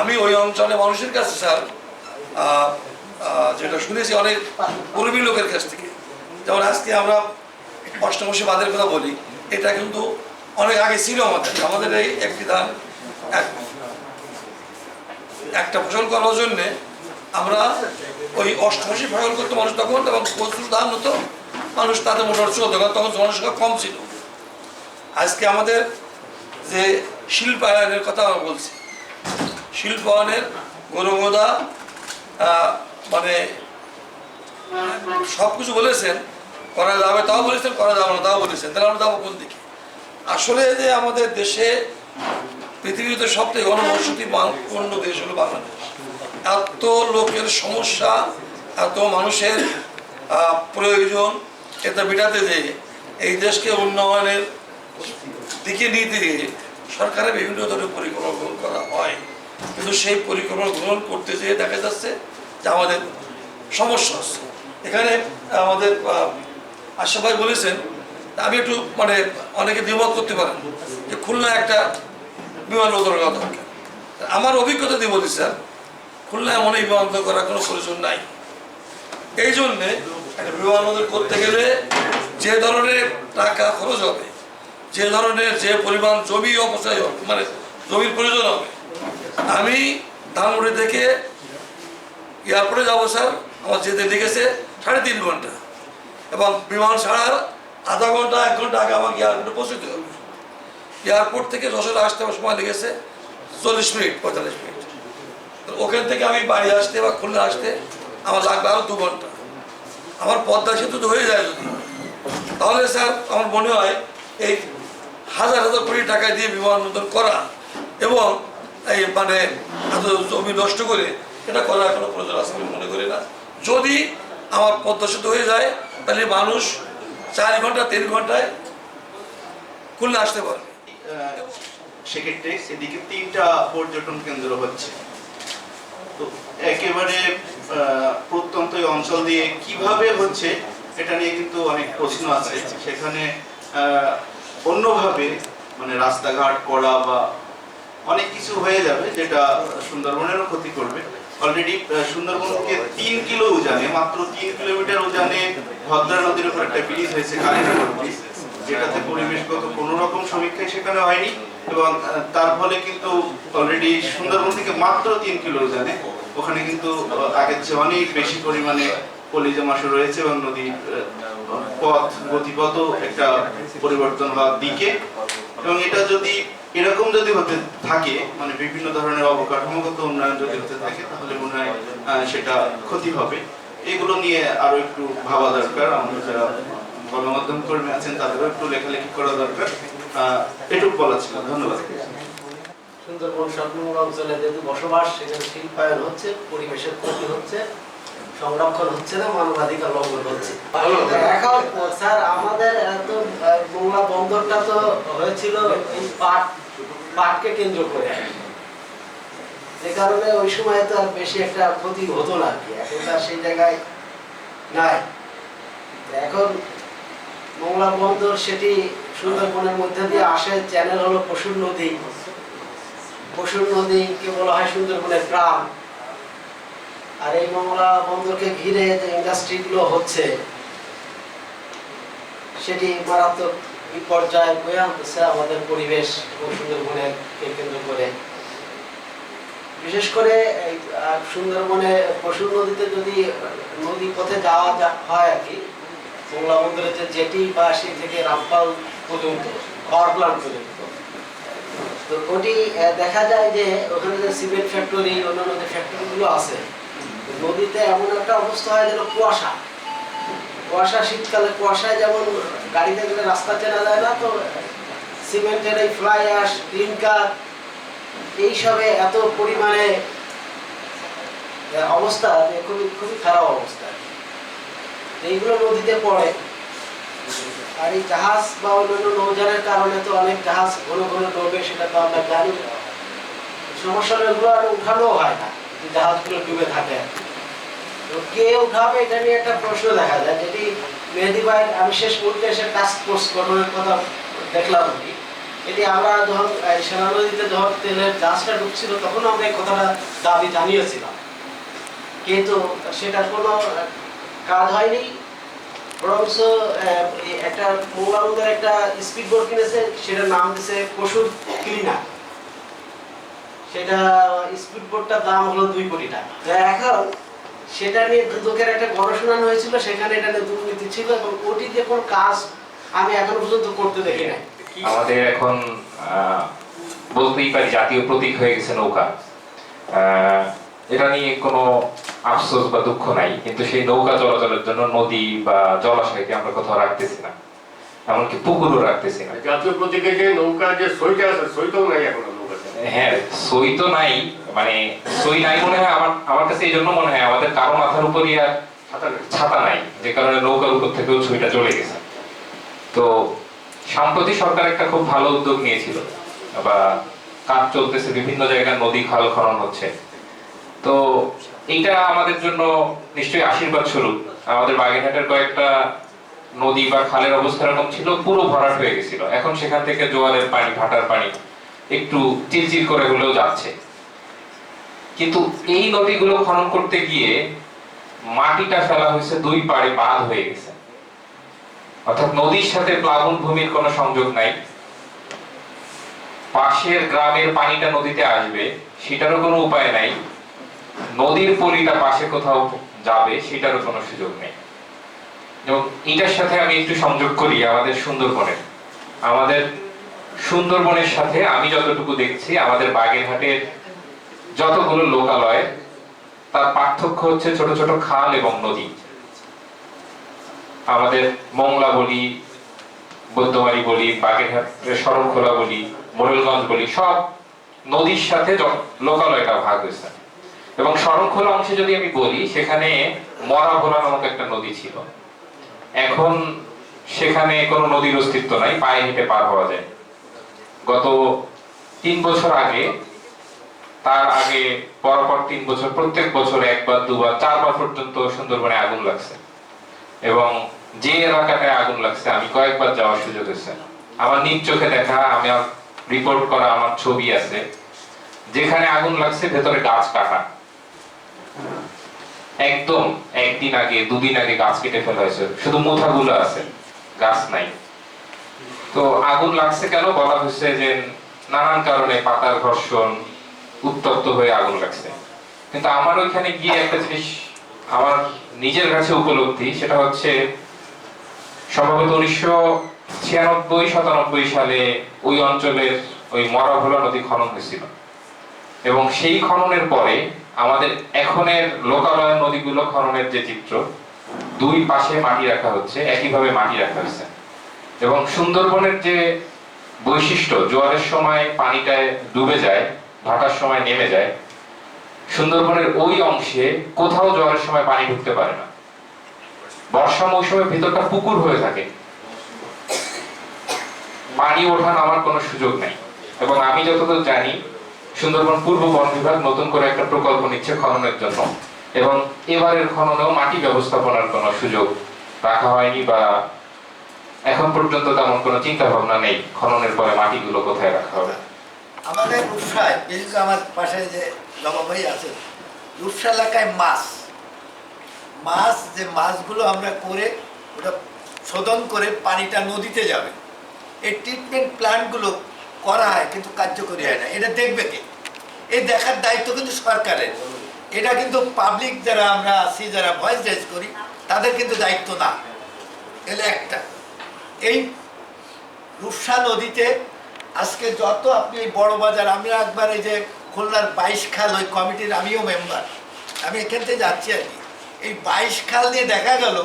আমি ওই অঞ্চলে মানুষের কাছে স্যার যেটা শুনেছি অনেক পূর্বী লোকের কাছ থেকে, যেমন আজকে আমরা অষ্টমশী বাঁধের কথা বলি, এটা কিন্তু অনেক আগে ছিল আমাদের এই একটি ধান একটা ফসল করার জন্যে আমরা ওই অষ্টমশী ফসল করতো মানুষ তখন, এবং প্রচুর ধান হতো, মানুষ তাদের মোটামুটি চলতো, তখন জনসংখ্যা কম ছিল। আজকে আমাদের যে শিল্পায়নের কথা আমরা বলছি, শিল্পায়নের গৌরবদা মানে সব কিছু বলেছেন, করা যাবে তাও বলেছেন, করা যাবে না তাও বলেছেন। তাহলে আমরা যাবো কোন দিকে? আসলে যে আমাদের দেশে পৃথিবীতে সবথেকে ঘনবসতি পূর্ণ দেশ হলো বাংলাদেশ। এত লোকের সমস্যা, এত মানুষের প্রয়োজন, এটা মেটাতে যে এই দেশকে উন্নয়নের দিকে নিতে গিয়ে সরকারের বিভিন্ন ধরনের পরিকল্পনা গ্রহণ করা হয়। কিন্তু সেই পরিকল্পনা গ্রহণ করতে যেয়ে দেখা যাচ্ছে যে আমাদের সমস্যা হচ্ছে। এখানে আমাদের আশা ভাই বলেছেন, আমি একটু মানে অনেকে দ্বিমত করতে পারেন যে খুলনা একটা বিমানবন্দর করা দরকার। আমার অভিজ্ঞতা দিয়ে বলছি স্যার, খুলনায় মনে বিমানবন্দর করার কোনো প্রয়োজন নাই। এই জন্যে একটা বিমানবন্দর করতে গেলে যে ধরনের টাকা খরচ হবে, যে ধরনের যে পরিমাণ জমি অপচয় হবে, মানে জমির প্রয়োজন হবে। আমি ধানমন্ডি থেকে এয়ারপোর্টে যাবো স্যার, আমার যেতে লেগেছে 3.5 ঘন্টা, এবং বিমান ছাড়ার আধা ঘন্টা 1 ঘন্টা আগে আমাকে এয়ারপোর্টে পৌঁছতে হবে। এয়ারপোর্ট থেকে যশোরে আসতে আমার সময় লেগেছে 40 মিনিট 45 মিনিট। ওখান থেকে আমি বাড়ি আসতে বা খুলনা আসতে আমার লাগবে আরও 2 ঘন্টা। আমার পদ্মা সেতু তো হয়ে যায় যদি, তাহলে স্যার আমার মনে হয় এই হাজার হাজার কোটি টাকা দিয়ে বিমানবন্দর করা এবং এই মানে এত জমি নষ্ট করে এটা করার কোনো প্রয়োজন আছে আমি মনে করি না। যদি আমার পদ্মা সেতু হয়ে যায় তাহলে মানুষ 4 ঘন্টা 3 ঘন্টায় খুলনা আসতে পারবে। সেক্ষেত্রে সেদিকে 3টা পর্যটন কেন্দ্র হচ্ছে। একেবারে প্রত্যন্ত এই অঞ্চল দিয়ে কিভাবে হচ্ছে এটা নিয়ে কিন্তু অনেক প্রশ্ন আছে। সেখানে অন্যভাবে মানে রাস্তাঘাট করা বা অনেক কিছু হয়ে যাবে যেটা সুন্দরবনেরও ক্ষতি করবে। অলরেডি সুন্দরবনকে 3 কিলো উজানে, মাত্র 3 কিলোমিটার উজানে ভদ্রা নদীর উপর একটা ব্রিজ হয়েছে, কালীনগর ব্রিজ, যেটাতে পরিবেশগত কোনো রকম সমীক্ষাই সেখানে হয়নি এবং তার ফলে কিন্তু অলরেডি সুন্দরবন থেকে মাত্র 3 কিলো উজানে ওখানে কিন্তু আগের চেয়ে অনেক বেশি পরিমাণে পলি জমাশু রয়েছে এবং নদীর পথ গতিপথও একটা পরিবর্তন হওয়ার দিকে। এবং এটা যদি এরকম যদি হতে থাকে, মানে বিভিন্ন ধরনের অবকাঠামোগত উন্নয়ন যদি হতে থাকে, তাহলে মনে হয় সেটা ক্ষতি হবে। এগুলো নিয়ে আরো একটু ভাবা দরকার। আমাদের যারা গণমাধ্যম কর্মী আছেন তাদেরও একটু লেখালেখি করা দরকার। এটুকু বলা ছিল। ধন্যবাদ। সুন্দরবন সংলগ্ন অঞ্চলে যেহেতু বসবাস, সেখানে শিল্পায়ন হচ্ছে, পরিবেশের ক্ষতি হচ্ছে, সংরক্ষণ হচ্ছে না, মানবাধিকার লঙ্ঘন হচ্ছে। এখন স্যার আমাদের এত মোংলা বন্দরটা তো হয়েছিল এই পাটকে কেন্দ্র করে, যে কারণে ওই সময় তো আর বেশি একটা ক্ষতি হতো না আর কি। এখন তার সেই জায়গায় নাই। এখন মোংলা বন্দর সেটি সুন্দরবনের মধ্যে দিয়ে আসে, চ্যানেল হলো পশুর নদী। পশুর নদীকে বলা হয় সুন্দরবনের প্রাণ। আর এই মোংলা বন্দরকে ঘিরে যে ইন্ডাস্ট্রিগুলো হচ্ছে সেটি মারাত্মক বিপর্যয় বয়ে আনতেছে আমাদের পরিবেশ এবং সুন্দরবনের কেন্দ্র করে। বিশেষ করে সুন্দরবনে পশুর নদীতে যদি নদী পথে যাওয়া হয় আর কি, মোংলা বন্দরের যে জেটি বা সেই থেকে রামপাল পর্যন্ত, পাওয়ার প্ল্যান্ট পর্যন্ত, তো ওটি দেখা যায় যে ওখানে যে সিমেন্ট ফ্যাক্টরি, অন্যান্য যে ফ্যাক্টরিগুলো আছে, নদীতে এমন একটা অবস্থা হয় যেন কুয়াশা, শীতকালে কুয়াশায় যেমন গাড়িতে গেলে রাস্তা চেনা যায় না, তো সিমেন্টের এই ফ্লাই অ্যাশ, ক্লিনকার, এইসবে এত পরিমাণে অবস্থা, খুবই খুবই খারাপ অবস্থা। এইগুলো নদীতে পড়ে। আর এই জাহাজ বা অন্যান্য নৌযানের কারণে তো অনেক জাহাজ ঘন ঘন ডুবে, সেটা তো আমরা জানি। সমস্যাগুলো আর উঠানো হয় না, যে জাহাজগুলো ডুবে থাকে। তো কে উঠাবে এটা নিয়ে একটা প্রশ্ন দেখা যায়, যেটি মেহেদী ভাই, আমি শেষ মুহূর্তে এসে টাস্ক ফোর্স গঠনের কথা দেখলাম। এটি আমরা যখন সেনা নদীতে যখন তেলের জাহাজটা ঢুকছিল, তখন আমরা এই কথাটা দাবি জানিয়েছিলাম, কিন্তু সেটা কোনো কাজ হয়নি। বরঞ্চ একটা মোংলা বন্দর একটা স্পিড বোট কিনেছে, সেটার নাম দিয়েছে পশুর ক্লিনার। সেটা স্পিড বোটটার দাম হলো 2 কোটি টাকা। এখন সেটা নিয়ে দুদকের একটা গণশুনানি হয়েছিল, সেখানে এটা নিয়ে দুর্নীতি ছিল এবং ওটি যে কোন কাজ আমি এখনো পর্যন্ত করতে দেখি নাই। আমাদের এখন বলতেই পারি জাতীয় প্রতীক হয়ে গেছে নৌকা। এটা নিয়ে কোনো আফসোস বা দুঃখ নাই, কিন্তু সেই নৌকা চলাচলের জন্য নদী বা জলাশয়কে আমরা কোথাও রাখতেছি না, এমনকি পুকুরও রাখতেছি না। জাতীয় প্রতীকে যে নৌকা যে সইটা আছে, সইটাও নাই এখন নৌকা। হ্যাঁ, সই তো নাই, মানে সই নাই মনে হয় আমার কাছে। এই জন্য মনে হয় আমাদের কারো মাথার উপরই আর ছাতা নাই, যে কারণে নৌকার উপর থেকেও সইটা চলে গেছে। তো সম্প্রতি সরকার একটা খুব ভালো উদ্যোগ নিয়েছিল, বা কাজ চলতেছে, বিভিন্ন জায়গায় নদী খাল খনন হচ্ছে। তো এইটা আমাদের জন্য নিশ্চয়ই আশীর্বাদ স্বরূপ। আমাদের বাগেরহাটের কয়েকটা নদী বা খালের অবস্থা এরকম ছিল, পুরো ভরাট হয়ে গেছিল। এখন সেখান থেকে জোয়ারের পানি, ভাটার পানি একটু চিরচির করে হলেও যাচ্ছে। কিন্তু এই নদীগুলো খনন করতে গিয়ে মাটিটা ফেলা হয়েছে 2 পাড়ে বাঁধ হয়ে গেছে, অর্থাৎ নদীর সাথে প্লাবন ভূমির কোনো সংযোগ নাই। পাশের গ্রামের পানিটা নদীতে আসবে সেটারও কোনো উপায় নাই, নদীর পলিটা পাশে কোথাও যাবে সেটারও কোনো সুযোগ নেই। এবং এটার সাথে আমি একটু সংযোগ করি আমাদের সুন্দরবনের সাথে আমি যতটুকু দেখছি, আমাদের বাগেরহাটের যতগুলো লোকালয়, তার পার্থক্য হচ্ছে ছোট ছোট খাল এবং নদী। আমাদের মোংলা বলি, বৈদ্যবাড়ি বলি, বাগেরহাটের শরণখোলা বলি, মোরেলগঞ্জ বলি, সব নদীর সাথে লোকালয়টা ভাগ হয়েছে। এবং শরণখোলা অংশে যদি আমি বলি, সেখানে মরা ভোলা নামক একটা নদী ছিল। এখন সেখানে কোনো নদীর অস্তিত্ব নাই, পায়ে হেঁটে পার হওয়া যায়। গত 3 বছর আগে তার আগে পরপর 3 বছর প্রত্যেক বছর একবার দুবার 4 বার পর্যন্ত সুন্দরবনে আগুন লাগছে। এবং যে এলাকাটায় আগুন লাগছে আমি কয়েকবার যাওয়ার সুযোগ হয়েছে, আমার নিজ চোখে দেখা, আমি রিপোর্ট করা আমার ছবি আছে, যেখানে আগুন লাগছে ভেতরে গাছ কাটা, একদম একদিন আগে 2 দিন আগে গাছ কেটে ফেলা হয়েছে, শুধু মোথাগুলো আছে, গাছ নাই। তো আগুন লাগছে কেন বলা হচ্ছে যে নানান কারণে পাতার ঘর্ষণ, উত্তপ্ত হয়ে আগুন লাগছে। কিন্তু আমার ওইখানে গিয়ে একটা জিনিস আমার নিজের কাছে উপলব্ধি, সেটা হচ্ছে সম্ভবত 1996-97 সালে ওই অঞ্চলের ওই মরাভোলা নদী খনন হয়েছিল, এবং সেই খননের পরে আমাদের এখনের লোকালয় নদীগুলো খননের যে চিত্র, 2 পাশে মাটি রাখা হচ্ছে, একইভাবে মাটি রাখা হয়েছে। এবং সুন্দরবনের যে বৈশিষ্ট্য, জোয়ারের সময় পানিটায় ডুবে যায়, ভাটার সময় নেমে যায়, সুন্দরবনের ওই অংশে কোথাও জোয়ারের সময় পানি ঢুকতে পারে না। বর্ষা মৌসুমে ভিতরটা পুকুর হয়ে থাকে, পানি ওঠা নামার কোনো সুযোগ নেই। এবং আমি যতদূর জানি সুন্দরবন পূর্ব বন বিভাগ নতুন করে একটা প্রকল্প নিচ্ছে খননের জন্য, এবং এবারের খননেও মাটি ব্যবস্থাপনার কোনো সুযোগ রাখা হয়নি, বা এখন পর্যন্ত তেমন কোনো চিন্তা ভাবনা নেই খননের পরে মাটিগুলো কোথায় রাখা হবে। আমাদের রূপসায়, বিশেষ করে আমার পাশে যে জবাবাই আছে, রূপসা এলাকায় মাছ যে মাছগুলো আমরা করে ওটা শোধন করে পানিটা নদীতে যাবে, এই ট্রিটমেন্ট প্ল্যান্টগুলো করা হয় কিন্তু কার্যকরী হয় না। এটা দেখবে কে? এই দেখার দায়িত্ব কিন্তু সরকারের। এটা কিন্তু পাবলিক যারা আমরা আছি, যারা ভয়েস রেজ করি, তাদের কিন্তু দায়িত্ব না। এলে একটা এই রূপসা নদীতে আজকে যত আপনি এই বড় বাজার, আমি একবার এই যে খুলনার 22 খাল ওই কমিটির আমিও মেম্বার, আমি এখান থেকে যাচ্ছি আর কি, এই 22 খাল নিয়ে দেখা গেল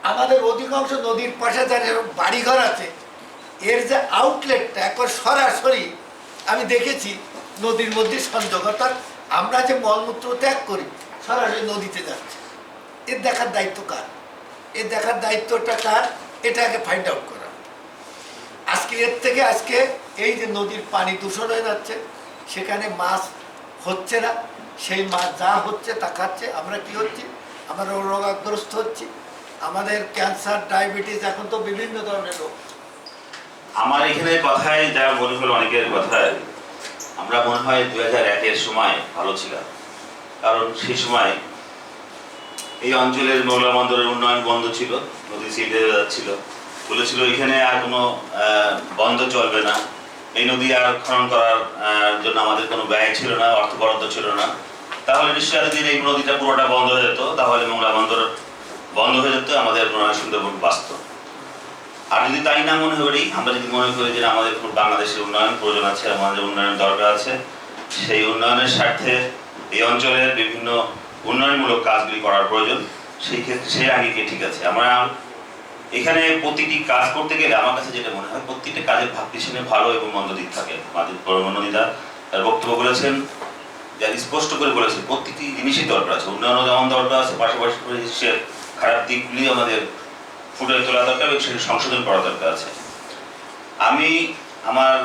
আমাদের অধিকাংশ নদীর পাশে যারা বাড়িঘর আছে, এর যে আউটলেটটা একবার সরাসরি আমি দেখেছি নদীর মধ্যে সংযোগ, অর্থাৎ আমরা যে মলমূত্র ত্যাগ করি সরাসরি নদীতে যাচ্ছে। এর দেখার দায়িত্ব কার? এর দেখার দায়িত্বটা কার? এটাকে ফাইন্ড আউট করা। আজকে এর থেকে আজকে এই যে নদীর পানি দূষণ হয়ে যাচ্ছে, সেখানে মাছ হচ্ছে না, সেই মাছ যা হচ্ছে তা খাচ্ছে, আমরা কি হচ্ছি? আমরা রোগাগ্রস্ত হচ্ছি, আমাদের ক্যান্সার, ডায়াবেটিস, এখন তো বিভিন্ন ধরনের রোগ। আমার এখানে কথায় যা মনে হলো, অনেকের কথায় আমরা মনে হয় 2001-এর সময় ভালো ছিলাম, কারণ সেই সময় এই অঞ্চলের মোংলা বন্দরের উন্নয়ন বন্ধ ছিল, নদী সিল্ড হয়ে যাচ্ছিল, বলেছিল এখানে আর কোনো বন্ধ চলবে না, এই নদী আর খনন করার জন্য আমাদের কোনো ব্যয় ছিল না, অর্থ বরাদ্দ ছিল না। তাহলে নিশ্চয়ই যদি এই নদীটা পুরোটা বন্ধ হয়ে যেত, তাহলে মোংলা বন্দর বন্ধ হয়ে যেত, আমাদের সুন্দরবন বাঁচত। আর যদি তাই না মনে করি, আমরা যদি মনে করি যে আমাদের বাংলাদেশের উন্নয়ন প্রয়োজন আছে, আমাদের উন্নয়নের দরকার আছে, সেই উন্নয়নের স্বার্থে এই অঞ্চলের বিভিন্ন উন্নয়নমূলক কাজগুলি করার প্রয়োজন, সেই ক্ষেত্রে সেই আগে ঠিক আছে। আমরা এখানে প্রতিটি কাজ করতে গেলে আমার কাছে যেটা মনে হয়, প্রত্যেকটা কাজের ভাগ পিছনে ভালো এবং মন্দ দিক থাকে। আমাদের নদীদা তার বক্তব্য বলেছেন, যারা স্পষ্ট করে বলেছেন প্রত্যেকটি জিনিসই দরকার আছে, উন্নয়নও যেমন দরকার আছে, পাশাপাশি খারাপ দিকগুলি আমাদের ফুটে তোলা দরকার এবং সেটা সংশোধন করা দরকার আছে। আমি আমার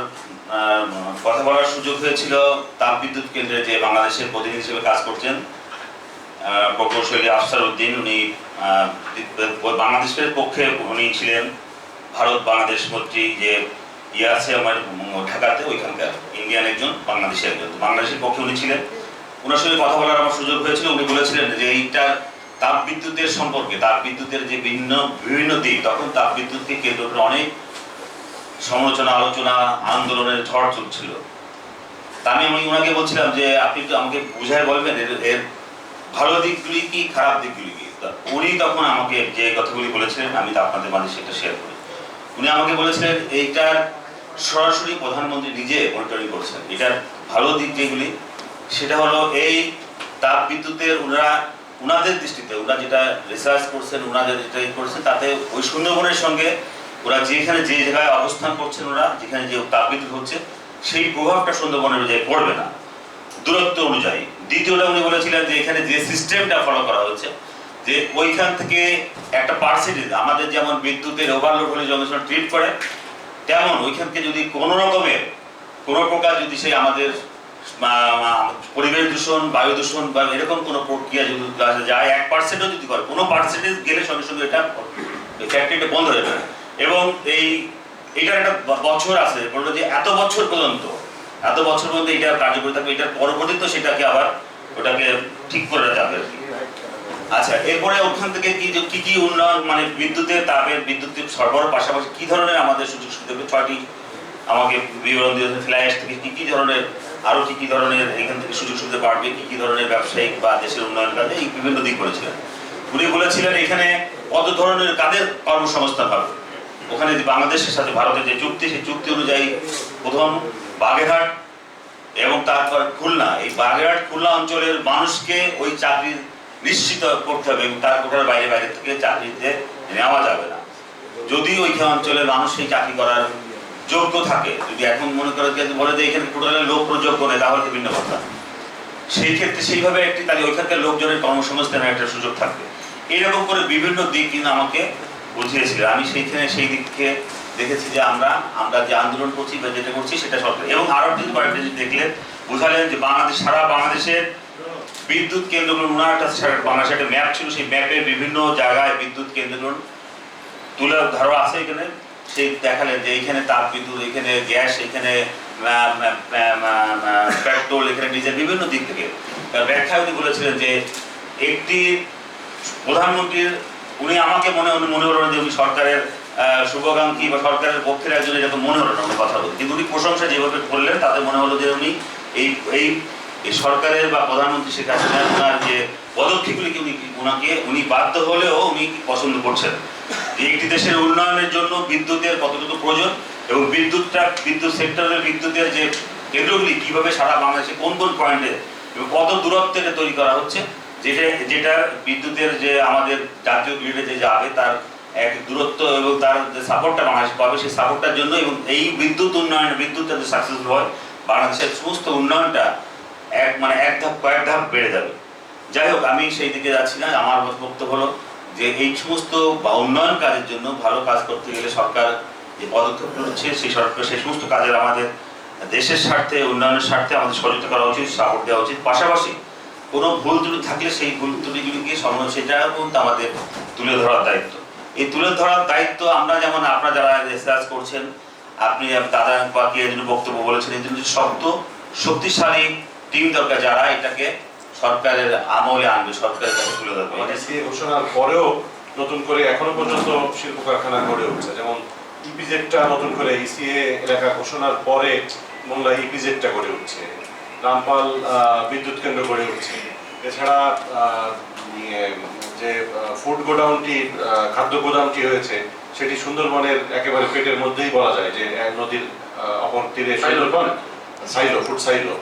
কথা বলার সুযোগ হয়েছিল তাপবিদ্যুৎ কেন্দ্রে যে বাংলাদেশের প্রতিনিধি হিসেবে কাজ করছেন প্রকৌশলী আফসার উদ্দিন, উনি বাংলাদেশের পক্ষে উনি ছিলেন ভারত বাংলাদেশ মৈত্রী যে আছে আমার ঢাকাতে, ওইখানকার ইন্ডিয়ান একজন, বাংলাদেশি একজন, বাংলাদেশের পক্ষে উনি ছিলেন। ওনার সঙ্গে কথা বলার আমার সুযোগ হয়েছিল। উনি বলেছিলেন যে এইটা তাপবিদ্যুতের সম্পর্কে, তাপবিদ্যুতের যে বিভিন্ন দিক, তখন তাপবিদ্যুৎকে কেন্দ্র করে অনেক সমালোচনা, আলোচনা, আন্দোলনের ঝড় চলছিল। তা আমি ওনাকে বলছিলাম যে আপনি তো আমাকে বুঝায় বলবেন এর ভালো দিকগুলি কি, খারাপ দিকগুলি কি। উনি তখন আমাকে যে কথাগুলি বলেছিলেন আমি তো আপনাদের মাঝে সেটা শেয়ার করি। উনি আমাকে বলেছিলেন এইটার সরাসরি প্রধানমন্ত্রী নিজে মনিটরিং করছেন। এটার ভালো দিক যেগুলি, সেটা হলো এই তাপবিদ্যুতের ওনাদের দৃষ্টিতে ওরা যেটা রিসার্চ করছেন, ওনারা যেটা করছেন, তাতে ওই সুন্দরবনের সঙ্গে ওরা যেখানে যে জায়গায় অবস্থান করছেন, ওরা যেখানে যে তাপবিদ্যুৎ হচ্ছে, সেই প্রভাবটা সুন্দরবনের অনুযায়ী পড়বে না, দূরত্ব অনুযায়ী। দ্বিতীয়টা উনি বলেছিলেন যে এখানে যে সিস্টেমটা ফলো করা হচ্ছে, যে ওইখান থেকে একটা পার্সেন্টেজ, আমাদের যেমন বিদ্যুতের ওভারলোড হলে যেমন ট্রিট করে, তেমন ওইখানকে যদি কোনো রকমের কোনো প্রকার যদি সেই আমাদের পরিবেশ দূষণ, বায়ু দূষণ বা এরকম কোনো প্রক্রিয়া যদি যায় 1%ও যদি করে, কোনো পার্সেন্টেজ গেলে সঙ্গে সঙ্গে এটা ফ্যাক্টরিটা বন্ধ হয়ে যাবে। এবং এইটার একটা বছর আছে, বললো যে এত বছর পর্যন্ত এটা কার্যকরী থাকবে, এটার পরবর্তীতে সেটাকে আবার ওটাকে ঠিক করে যাবে আর কি। আচ্ছা, এরপরে ওখান থেকে কি কি উন্নয়ন, মানে বিদ্যুতের তাপের বিদ্যুতের সরবরাহ পাশাপাশি কি ধরনের আমাদের সুযোগ সুবিধা, 6টি আমাকে বিবরণ দিয়েছে। ফ্ল্যাশ থেকে কি ধরনের, আরো কি ধরনের এখান থেকে সুযোগ সুবিধা বাড়বে, কি ধরনের ব্যবসায়িক বা দেশের উন্নয়ন কাজে এই বিভিন্ন দিক করেছিলেন। উনি বলেছিলেন এখানে কত ধরনের কাদের কর্মসংস্থান হবে। ওখানে যে বাংলাদেশের সাথে ভারতের যে চুক্তি, সেই চুক্তি অনুযায়ী প্রথম বাগেরহাট এবং তারপর খুলনা, এই বাগেরহাট খুলনা অঞ্চলের মানুষকে ওই চাকরি নিশ্চিত করতে হবে এবং তার কোটার বাইরে থেকে চাকরিতে নেওয়া যাবে না। যদি ওইখানে অঞ্চলের মানুষ সেই চাকরি করার যোগ্য থাকে, যদি এখন মনে করে বলে যে এখানে টোটালের লোক যোগ্য নেই, তাহলে তো ভিন্ন কথা। সেই ক্ষেত্রে সেইভাবে একটি তাহলে ওইখানকার লোকজনের কর্মসংস্থানের একটা সুযোগ থাকবে। এরকম করে বিভিন্ন দিক কিন্তু আমাকে বুঝিয়েছিল। আমি সেই দিককে দেখেছি যে আমরা যে আন্দোলন করছি বা যেটা করছি সেটা সরকার। এবং আরো কয়েকটা জিনিস দেখলেন, বুঝালেন যে সারা বাংলাদেশের বিদ্যুৎ কেন্দ্রগুলো, ওনার একটা বাংলাদেশের একটা ম্যাপ ছিল, সেই ম্যাপে বিভিন্ন জায়গায় বিদ্যুৎ কেন্দ্রগুলো তুলে ধরা আছে এখানে। সেই দেখালেন যে এইখানে তাপ বিদ্যুৎ, এখানে গ্যাস, এখানে পেট্রোল, এখানে ডিজেল, বিভিন্ন দিক থেকে ব্যাখ্যায় উনি বলেছিলেন যে একটি প্রধানমন্ত্রীর, উনি আমাকে মনে হলো যে উনি সরকারের শুভাকাঙ্ক্ষী বা সরকারের পক্ষের একজন, এরকম মনে হলো না উনি কথা বলতে, কিন্তু উনি প্রশংসা যেভাবে করলেন তাতে মনে হলো যে উনি এই সরকারের বা প্রধানমন্ত্রী শেখ হাসিনার যে পদক্ষেপগুলিকে উনি বাধ্য হলেও উনি পছন্দ করছেন। যে একটি দেশের উন্নয়নের জন্য বিদ্যুতের কতটুকু প্রয়োজন এবং বিদ্যুৎ সেক্টরের বিদ্যুতের যে কেন্দ্রগুলি কিভাবে সারা বাংলাদেশে কোন পয়েন্টে এবং কত দূরত্বে তৈরি করা হচ্ছে, যেটা বিদ্যুতের যে আমাদের জাতীয় গ্রিডে যে যাবে তার এক দূরত্ব এবং তার যে সাপোর্টটা বাংলাদেশ পাবে, সেই সাপোর্টটার জন্য এবং এই বিদ্যুৎটা যদি সাকসেসফুল হয়, বাংলাদেশের সমস্ত উন্নয়নটা কয়েক ধাপ বেড়ে যাবে। যাই হোক, আমি সেই দিকে যাচ্ছি না। আমার বক্তব্য হলো যে এই সমস্ত উন্নয়ন কাজের জন্য ভালো কাজ করতে গেলে সরকার যে পদক্ষেপ নিচ্ছে, সেই সমস্ত কাজের আমাদের দেশের স্বার্থে, উন্নয়নের স্বার্থে আমাদের সহযোগিতা করা উচিত, সাপোর্ট দেওয়া উচিত। পাশাপাশি কোনো ভুল ত্রুটি থাকলে সেই ভুল ত্রুটিগুলিকে সেটা কিন্তু আমাদের তুলে ধরার দায়িত্ব। এই তুলে ধরার দায়িত্ব আমরা যেমন, আপনারা যারা রিসার্চ করছেন, আপনি দাদা বাকি এর জন্য বক্তব্য বলেছেন, এই জন্য শক্তিশালী টিম দরকার যারা এটাকে সরকারের আমলে আনবে, সরকারের কাছে তুলে ধরবে। সিএ ঘোষণার পরেও নতুন করে এখনো পর্যন্ত শিল্প কারখানা গড়ে উঠছে, যেমন ইপিজেডটা নতুন করে ইসিএ এলাকা ঘোষণার পরে মোংলা ইপিজেডটা গড়ে উঠছে, রামপাল বিদ্যুৎ কেন্দ্র গড়ে উঠছে। এছাড়া যে ফুড গোডাউনটি, খাদ্য গোদামটি হয়েছে, সেটি সুন্দরবনের একেবারে পেটের মধ্যেই বলা যায়, যে নদীর অপর তীরে সুন্দরবন, ফুড সাইলো,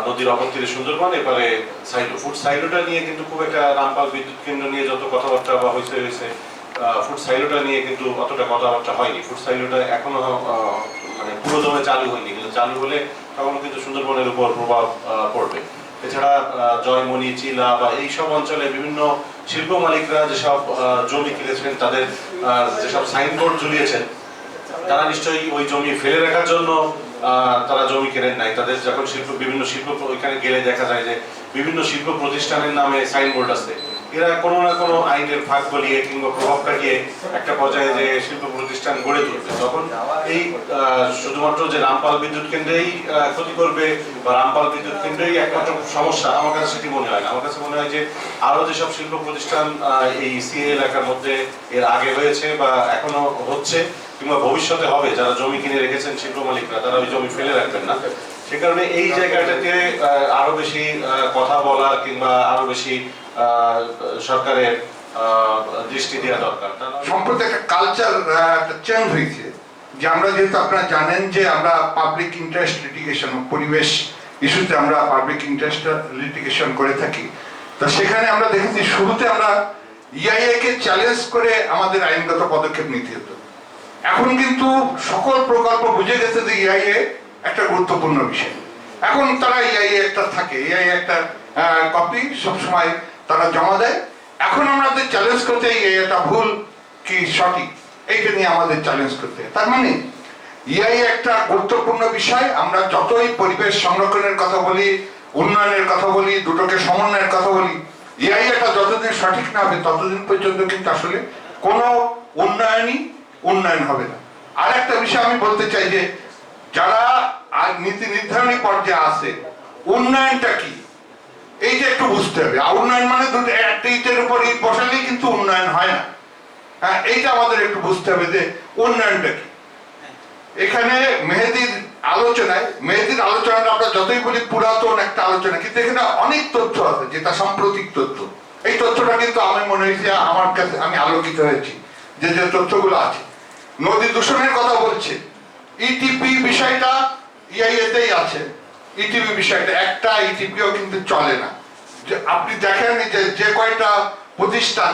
নদীর অপর তীরে সুন্দরবন, এবারে সাইলো। ফুড সাইলোটা নিয়ে কিন্তু খুব একটা, রামপাল বিদ্যুৎ কেন্দ্র নিয়ে যত কথাবার্তা বা হয়েছে, ফুড সাইলোটা নিয়ে কিন্তু অতটা কথাবার্তা হয়নি। ফুড সাইলোটা এখনো মানে পুরোদমে চালু হয়নি, কিন্তু চালু হলে তখন কিন্তু সুন্দরবনের উপর প্রভাব পড়বে। এছাড়া জয়মণি, চিলা বা এইসব অঞ্চলে বিভিন্ন শিল্প মালিকরা যেসব জমি কিনেছেন, তাদের যেসব সাইনবোর্ড ঝুলিয়েছেন, তারা নিশ্চয়ই ওই জমি ফেলে রাখার জন্য তারা জমি কেনেন নাই। তাদের যখন বিভিন্ন শিল্প ওইখানে গেলে দেখা যায় যে বিভিন্ন শিল্প প্রতিষ্ঠানের নামে সাইনবোর্ড আছে। এরা কোনো না কোনো আইনের ফাঁক গলিয়ে কিংবা প্রভাব খাটিয়ে একটা পর্যায়ে যে শিল্প প্রতিষ্ঠান গড়ে তুলবে, তখন এই শুধুমাত্র যে রামপাল বিদ্যুৎ কেন্দ্রেই ক্ষতি করবে বা রামপাল বিদ্যুৎ কেন্দ্রেই একমাত্র সমস্যা, আমার কাছে সেটি মনে হয় না। আমার কাছে মনে হয় যে আরো যেসব শিল্প প্রতিষ্ঠান এই সিএ এলাকার মধ্যে এর আগে হয়েছে বা এখনো হচ্ছে কিংবা ভবিষ্যতে হবে, যারা জমি কিনে রেখেছেন শিল্প মালিকরা, তারা ওই জমি ফেলে রাখবেন না। সে কারণে এই জায়গাটাতে আরো বেশি কথা বলার কিংবা আরো বেশি সরকারের দৃষ্টি দেওয়া দরকার। সম্প্রতি একটা কালচার, একটা চেঞ্জ হয়েছে যে আমরা, যেহেতু আপনারা জানেন যে আমরা পাবলিক ইন্টারেস্ট লিটিগেশন, পরিবেশ ইস্যুতে আমরা পাবলিক ইন্টারেস্ট লিটিগেশন করে থাকি। তো সেখানে আমরা দেখেছি শুরুতে আমরা ইআইএ কে চ্যালেঞ্জ করে আমাদের আইনগত পদক্ষেপ নিতে হতো। এখন কিন্তু সকল প্রকল্প বুঝে গেছে যে ইআইএ একটা গুরুত্বপূর্ণ বিষয়। এখন তারা ইআইএ একটা থাকে, ইআইএ একটা কপি সবসময় তারা জমা দেয়। এখন আমাদের চ্যালেঞ্জ করতে এটা ভুল কি সঠিক, এইটা নিয়ে আমাদের চ্যালেঞ্জ করতে। তার মানে ইআই একটা গুরুত্বপূর্ণ বিষয়। আমরা যতই পরিবেশ সংরক্ষণের কথা বলি, উন্নয়নের কথা বলি, দুটোকে সমন্বয়ের কথা বলি, ইআই এটা যতদিন সঠিক না হবে ততদিন পর্যন্ত কিন্তু আসলে কোনো উন্নয়ন হবে না। আর একটা বিষয় আমি বলতে চাই যে যারা নীতি নির্ধারণী পর্যায়ে আছে, উন্নয়নটা কি এইটা একটু বুঝতে হবে। আর উন্নয়ন মানে দুটো একটা ইটের উপর ইট বসালেই কিন্তু উন্নয়ন হয় না। হ্যাঁ, এইটা আমাদের একটু বুঝতে হবে যে উন্নয়নটা কি। এখানে মেহেদীর আলোচনাটা আমরা যতই বলি পুরাতন একটা আলোচনা, কিন্তু এখানে অনেক তথ্য আছে যেটা সাম্প্রতিক তথ্য। এই তথ্যটা কিন্তু আমি মনে হয়েছে আমার কাছে আমি আলোকিত হয়েছি যে যে তথ্যগুলো আছে। নদী দূষণের কথা বলছে, ইটিপি বিষয়টা ইআইএতেই আছে। ইটিপি বিষয়টা একটা ইটিপিও কিন্তু চলে না। আপনি দেখেন যে কয়টা প্রতিষ্ঠান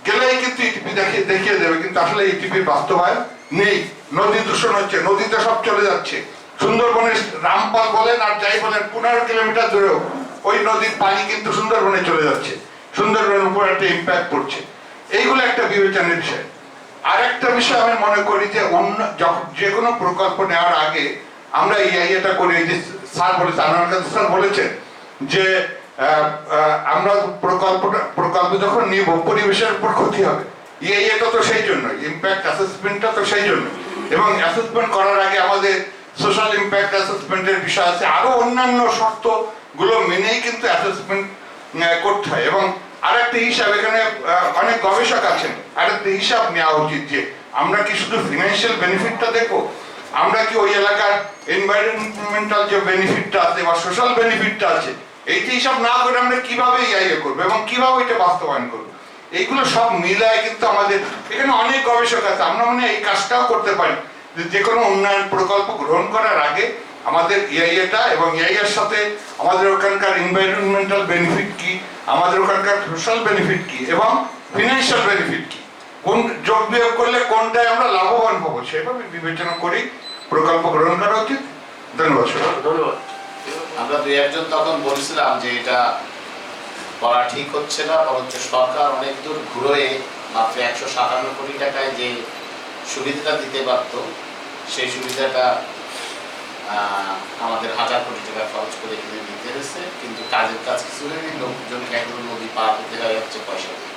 গেলেই কিন্তু ইটিপি দেখিয়ে দেবে, কিন্তু আসলে ইটিপির বাস্তবায়ন নেই। নদী দূষণ হচ্ছে, নদীতে সব চলে যাচ্ছে। সুন্দরবনের রামপাল বলেন আর যাই বলেন 15 কিলোমিটার দূরেও ওই নদীর পানি কিন্তু সুন্দরবনে চলে যাচ্ছে, সুন্দরবনের উপর একটা ইম্প্যাক্ট পড়ছে। এইগুলো একটা বিবেচনার বিষয়। আর একটা বিষয় আমি মনে করি যে যে কোনো প্রকল্প নেওয়ার আগে আমরা এটা করি, যে স্যার বলেছেন, আমার কাছে স্যার বলেছেন যে আমরা প্রকল্প যখন নিব পরিবেশের উপর ক্ষতি হবে, এটা তো সেই জন্য, ইম্প্যাক্ট অ্যাসেসমেন্টটা তো সেই জন্য। এবং অ্যাসেসমেন্ট করার আগে আমাদের সোশ্যাল ইম্প্যাক্ট অ্যাসেসমেন্টের বিষয় আছে, আরো অন্যান্য শর্তগুলো মেনেই কিন্তু অ্যাসেসমেন্ট করতে হয়। এবং আরেকটা হিসাব, এখানে অনেক গবেষক আছেন, আরেকটা হিসাব নেওয়া উচিত যে আমরা কি শুধু ফিনান্সিয়াল বেনিফিটটা দেখবো, আমরা কি ওই এলাকার এনভায়রনমেন্টাল যে বেনিফিটটা আছে বা সোশ্যাল বেনিফিটটা আছে, এইটা হিসাব না করে আমরা কিভাবে করবো এবং কিভাবে এটা বাস্তবায়ন করবো, এইগুলো সব মিলায় কিন্তু আমাদের এখানে অনেক গবেষক আছে। আমরা মনে হয় এই কাজটাও করতে পারি যে কোনো উন্নয়ন প্রকল্প গ্রহণ করার আগে আমাদের ইআইএটা এবং ইআইএর সাথে আমাদের ওখানকার এনভায়রনমেন্টাল বেনিফিট কি, আমাদের ওখানকার সোশ্যাল বেনিফিট কি এবং ফিনান্সিয়াল বেনিফিট কি, কোন যোগ বিয়োগ করলে কোনটায় আমরা লাভবান হবো সেভাবে বিবেচনা করি প্রকল্প গ্রহণ করা উচিত। ধন্যবাদ। ধন্যবাদ। আমরা দুই একজন তখন বলছিলাম যে এটা করা ঠিক হচ্ছে না, বরঞ্চ সরকার অনেক দূর ঘুরে মাত্র 157 কোটি টাকায় যে সুবিধাটা দিতে পারত সেই সুবিধাটা আমাদের 1000 কোটি টাকা খরচ করে কিনে দিতে হয়েছে, কিন্তু কাজের কাজ কিছু হয়নি। লোকজনকে একদম নদী পার হতে হয় হচ্ছে পয়সা দিয়ে।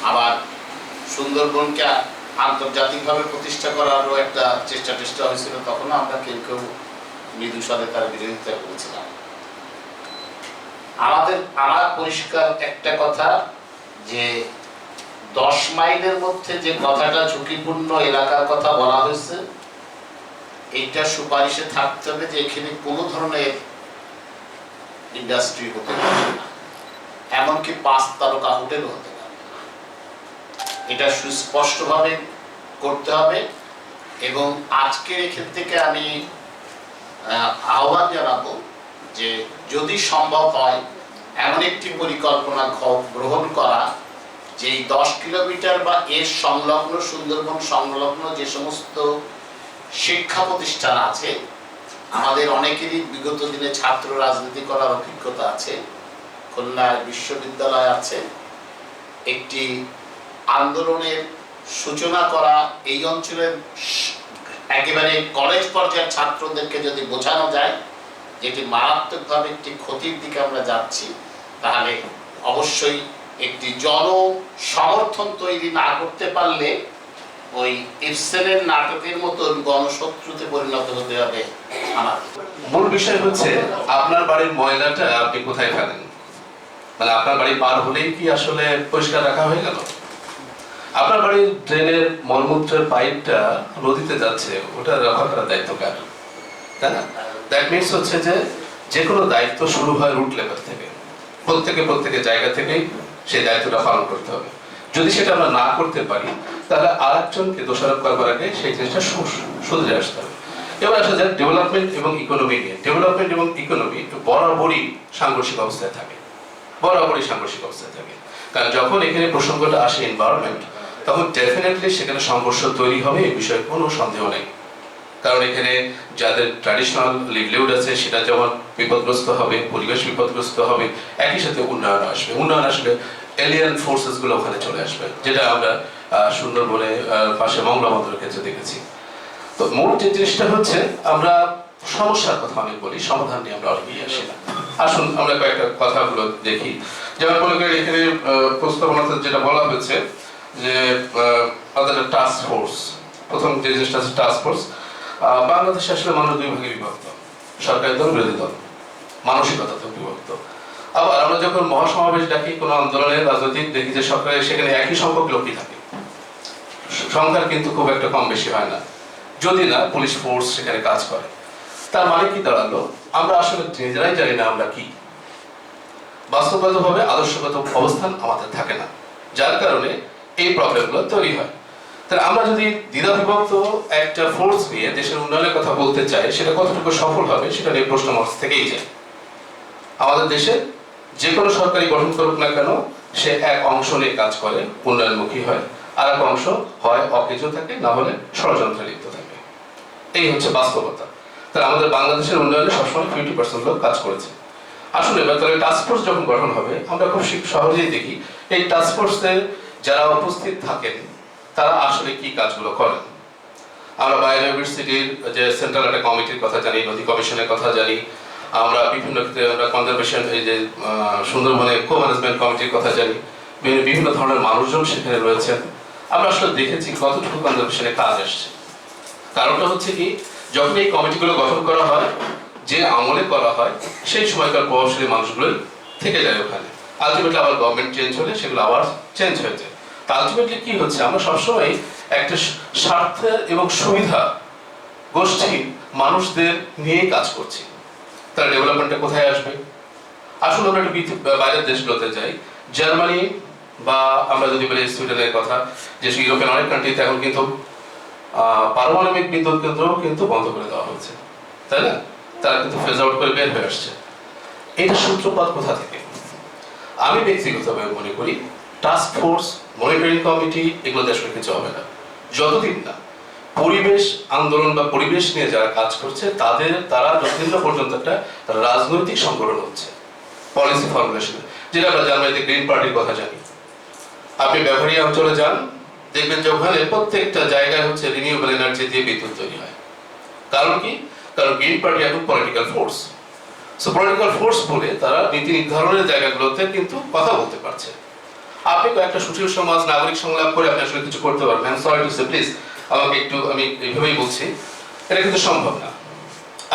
আবার সুন্দরবনকে আন্তর্জাতিকভাবে প্রতিষ্ঠা করারও একটা চেষ্টা হয়েছিল, তখন আমরা কেউ মৃদু স্বরে তার বিরোধিতা করেছিলাম। আমার পরিষ্কার একটা কথা যে 10 মাইলের মধ্যে যে কথাটা ঝুঁকিপূর্ণ এলাকার কথা বলা হয়েছে, এইটা সুপারিশে থাকতে হবে যে এখানে কোনো ধরনের ইন্ডাস্ট্রি হতে পারে না, এমনকি 5 তারকা হোটেল হতে পারে। এটা সুস্পষ্টভাবে করতে হবে। এবং আজকের এখান থেকে আমি আহ্বান জানাবো যে যদি সম্ভব হয় এমন একটি পরিকল্পনা গ্রহণ করা যে 10 কিলোমিটার বা এর সংলগ্ন সুন্দরবন সংলগ্ন যে সমস্ত শিক্ষা প্রতিষ্ঠান আছে, আমাদের অনেকেরই বিগত দিনে ছাত্র রাজনীতি করার অভিজ্ঞতা আছে, খুলনা বিশ্ববিদ্যালয় আছে, একটি আন্দোলনের সূচনা করা এই অঞ্চলের একেবারে কলেজ পর্যায়ের ছাত্রদেরকে যদি বোঝানো যায় যেটি মারাত্মকভাবে একটি ক্ষতির দিকে আমরা যাচ্ছি, তাহলে অবশ্যই একটি জন সমর্থন তৈরি না করতে পারলে ওই ইবসেনের নাটকের মতন গণশত্রুতে পরিণত হতে হবে। আমার মূল বিষয় হচ্ছে আপনার বাড়ির ময়লাটা আপনি কোথায় ফেলেন, মানে আপনার বাড়ি পার হলেই কি আসলে পরিষ্কার রাখা হয়ে গেল? আপনার বাড়ির ড্রেনের মলমূত্রের পাইপটা নদীতে যাচ্ছে, ওটা রক্ষা করার দায়িত্ব কার? তাই না? দ্যাট মিনস হচ্ছে যে কোনো দায়িত্ব শুরু হয় রুট লেভেল থেকে, প্রত্যেকে জায়গা থেকেই সেই দায়িত্বটা পালন করতে হবে। যদি সেটা আমরা না করতে পারি তাহলে আরেকজনকে দোষারোপ করবার আগে সেই জিনিসটা শুধরে আসতে হবে। এবার আসা যায় ডেভেলপমেন্ট এবং ইকোনমি নিয়ে। ডেভেলপমেন্ট এবং ইকোনমি একটু বরাবরই সাংঘর্ষিক অবস্থায় থাকে, কারণ যখন এখানে প্রসঙ্গটা আসে এনভায়রনমেন্ট, তখন ডেফিনেটলি সেখানে সংঘর্ষ তৈরি হবে, এই বিষয়ে কোনো সন্দেহ নেই। কারণ এখানে যাদের ট্র্যাডিশনাল লিভলিহুড আছে সেটা যেমন বিপদগ্রস্ত হবে, পরিবেশ বিপদগ্রস্ত হবে, একই সাথে উন্নয়ন আসবে। উন্নয়ন আসলে এলিয়ান ফোর্সেস গুলো ওখানে চলে আসবে, যেটা আমরা সুন্দরবনে পাশে মংলা বন্দরের ক্ষেত্রে দেখেছি। তো মূল যে জিনিসটা হচ্ছে আমরা সমস্যার কথা অনেক বলি, সমাধান নিয়ে আমরা অনেকেই আসি না। আসুন আমরা কয়েকটা কথাগুলো দেখি। যেমন মনে করি এখানে প্রস্তাবনাতে যেটা বলা হয়েছে যে আমাদের টাস্ক ফোর্স, প্রথম যে জিনিসটা আছে টাস্ক ফোর্স। বাংলাদেশে আসলে মানুষ দুই ভাগে বিভক্ত, সরকারি দল, বিরোধী দল, মানসিকতা তো বিভক্ত। আবার আমরা যখন মহাসমাবেশ ডাকি কোনো আন্দোলনের রাজনৈতিক, দেখি যে সরকারের সেখানে একই সংখ্যক লোকই থাকে, সংখ্যার কিন্তু খুব একটা কম বেশি হয় না, যদি না পুলিশ ফোর্স সেখানে কাজ করে। তার মানে কি দাঁড়ালো, আমরা আসলে নিজেরাই জানি না আমরা কি, বাস্তবগতভাবে আদর্শগত অবস্থান আমাদের থাকে না, যার কারণে এই প্রবলেমগুলো তৈরি হয়। তাহলে আমরা যদি দ্বিধাবিভক্ত একটা ফোর্স নিয়ে দেশের উন্নয়নের কথা বলতে চাই, সেটা কতটুকু সফল হবে সেটা নিয়ে প্রশ্ন মার্ক থেকেই যায়। আমাদের দেশে যে কোনো সরকারি গঠন করুক না কেন, সে এক অংশ নিয়ে কাজ করে, উন্নয়নমুখী হয়, আর এক অংশ হয় অকেজো থাকে, না হলে ষড়যন্ত্রে লিপ্ত থাকে। এই হচ্ছে বাস্তবতা। তাহলে আমাদের বাংলাদেশের উন্নয়নে সবসময় 50% লোক কাজ করেছে। আসলে এবার তাহলে টাস্কফোর্স যখন গঠন হবে, আমরা খুব সহজেই দেখি এই টাস্কফোর্সের যারা উপস্থিত থাকেন তারা আসলে কি কাজগুলো করেন। আমরা বায়ো ইউনিভার্সিটির যে সেন্ট্রাল একটা কমিটির কথা জানি, নদী কমিশনের কথা জানি, আমরা বিভিন্ন ক্ষেত্রে আমরা কনজারভেশন, এই যে সুন্দরবনে কো ম্যানেজমেন্ট কমিটির কথা জানি, বিভিন্ন ধরনের মানুষজন সেখানে রয়েছেন। আমরা আসলে দেখেছি কতটুকু কনজারভেশনে কাজ আসছে। কারণটা হচ্ছে কি, যখন এই কমিটিগুলো গঠন করা হয়, যে আমলে করা হয়, সেই সময়কার প্রভাবশালী মানুষগুলোই থেকে যায় ওখানে। আলটিমেটলি আবার গভর্নমেন্ট চেঞ্জ হলে সেগুলো আবার চেঞ্জ হয়ে যায়। তা আলটিমেটলি কি হচ্ছে, আমরা সবসময় একটা স্বার্থের এবং সুবিধা গোষ্ঠী মানুষদের নিয়ে কাজ করছি। তার ডেভেলপমেন্টটা কোথায় আসবে? আসলে আমরা একটু বাইরের দেশগুলোতে যাই, জার্মানি বা আমরা যদি বলি সুইডেনের কথা, যে ইউরোপিয়ান অনেক কান্ট্রিতে এখন কিন্তু পারমাণবিক বিদ্যুৎ কেন্দ্র কিন্তু বন্ধ করে দেওয়া হয়েছে, তাই না? তারা কিন্তু ফেজ আউট করে বের হয়ে আসছে। এটা সূত্রপাত কোথা থেকে? আমি ব্যক্তিগতভাবে মনে করি টাস্ক ফোর্স, মনিটরিং কমিটি এগুলো আসলে কিছু হবে না যতদিন না পরিবেশ আন্দোলন বা পরিবেশ নিয়ে যারা কাজ করছে তারা যতদিন না পর্যন্ত একটা রাজনৈতিক সংগঠন হচ্ছে, পলিসি ফর্মুলেশন, যেটা আমরা জার্মানিতে গ্রিন পার্টির কথা জানি। আপনি ব্যবহারিক অঞ্চলে যান, দেখবেন যে ওখানে প্রত্যেকটা জায়গায় হচ্ছে রিনিউয়েবল এনার্জি দিয়ে বিদ্যুৎ তৈরি হয়। কারণ কি? কারণ গ্রিন পার্টি এখন political force. So political force বলে তারা নীতি নির্ধারণের জায়গাগুলোতে কিন্তু কথা বলতে পারছে। আপনি একটা সুশীল সমাজ, নাগরিক সংলাপ করে আপনি আসলে কিছু করতে পারবেন। সরি টু সে, প্লিজ আমাকে একটু, আমি এইভাবেই বলছি, এটা কিন্তু সম্ভব না।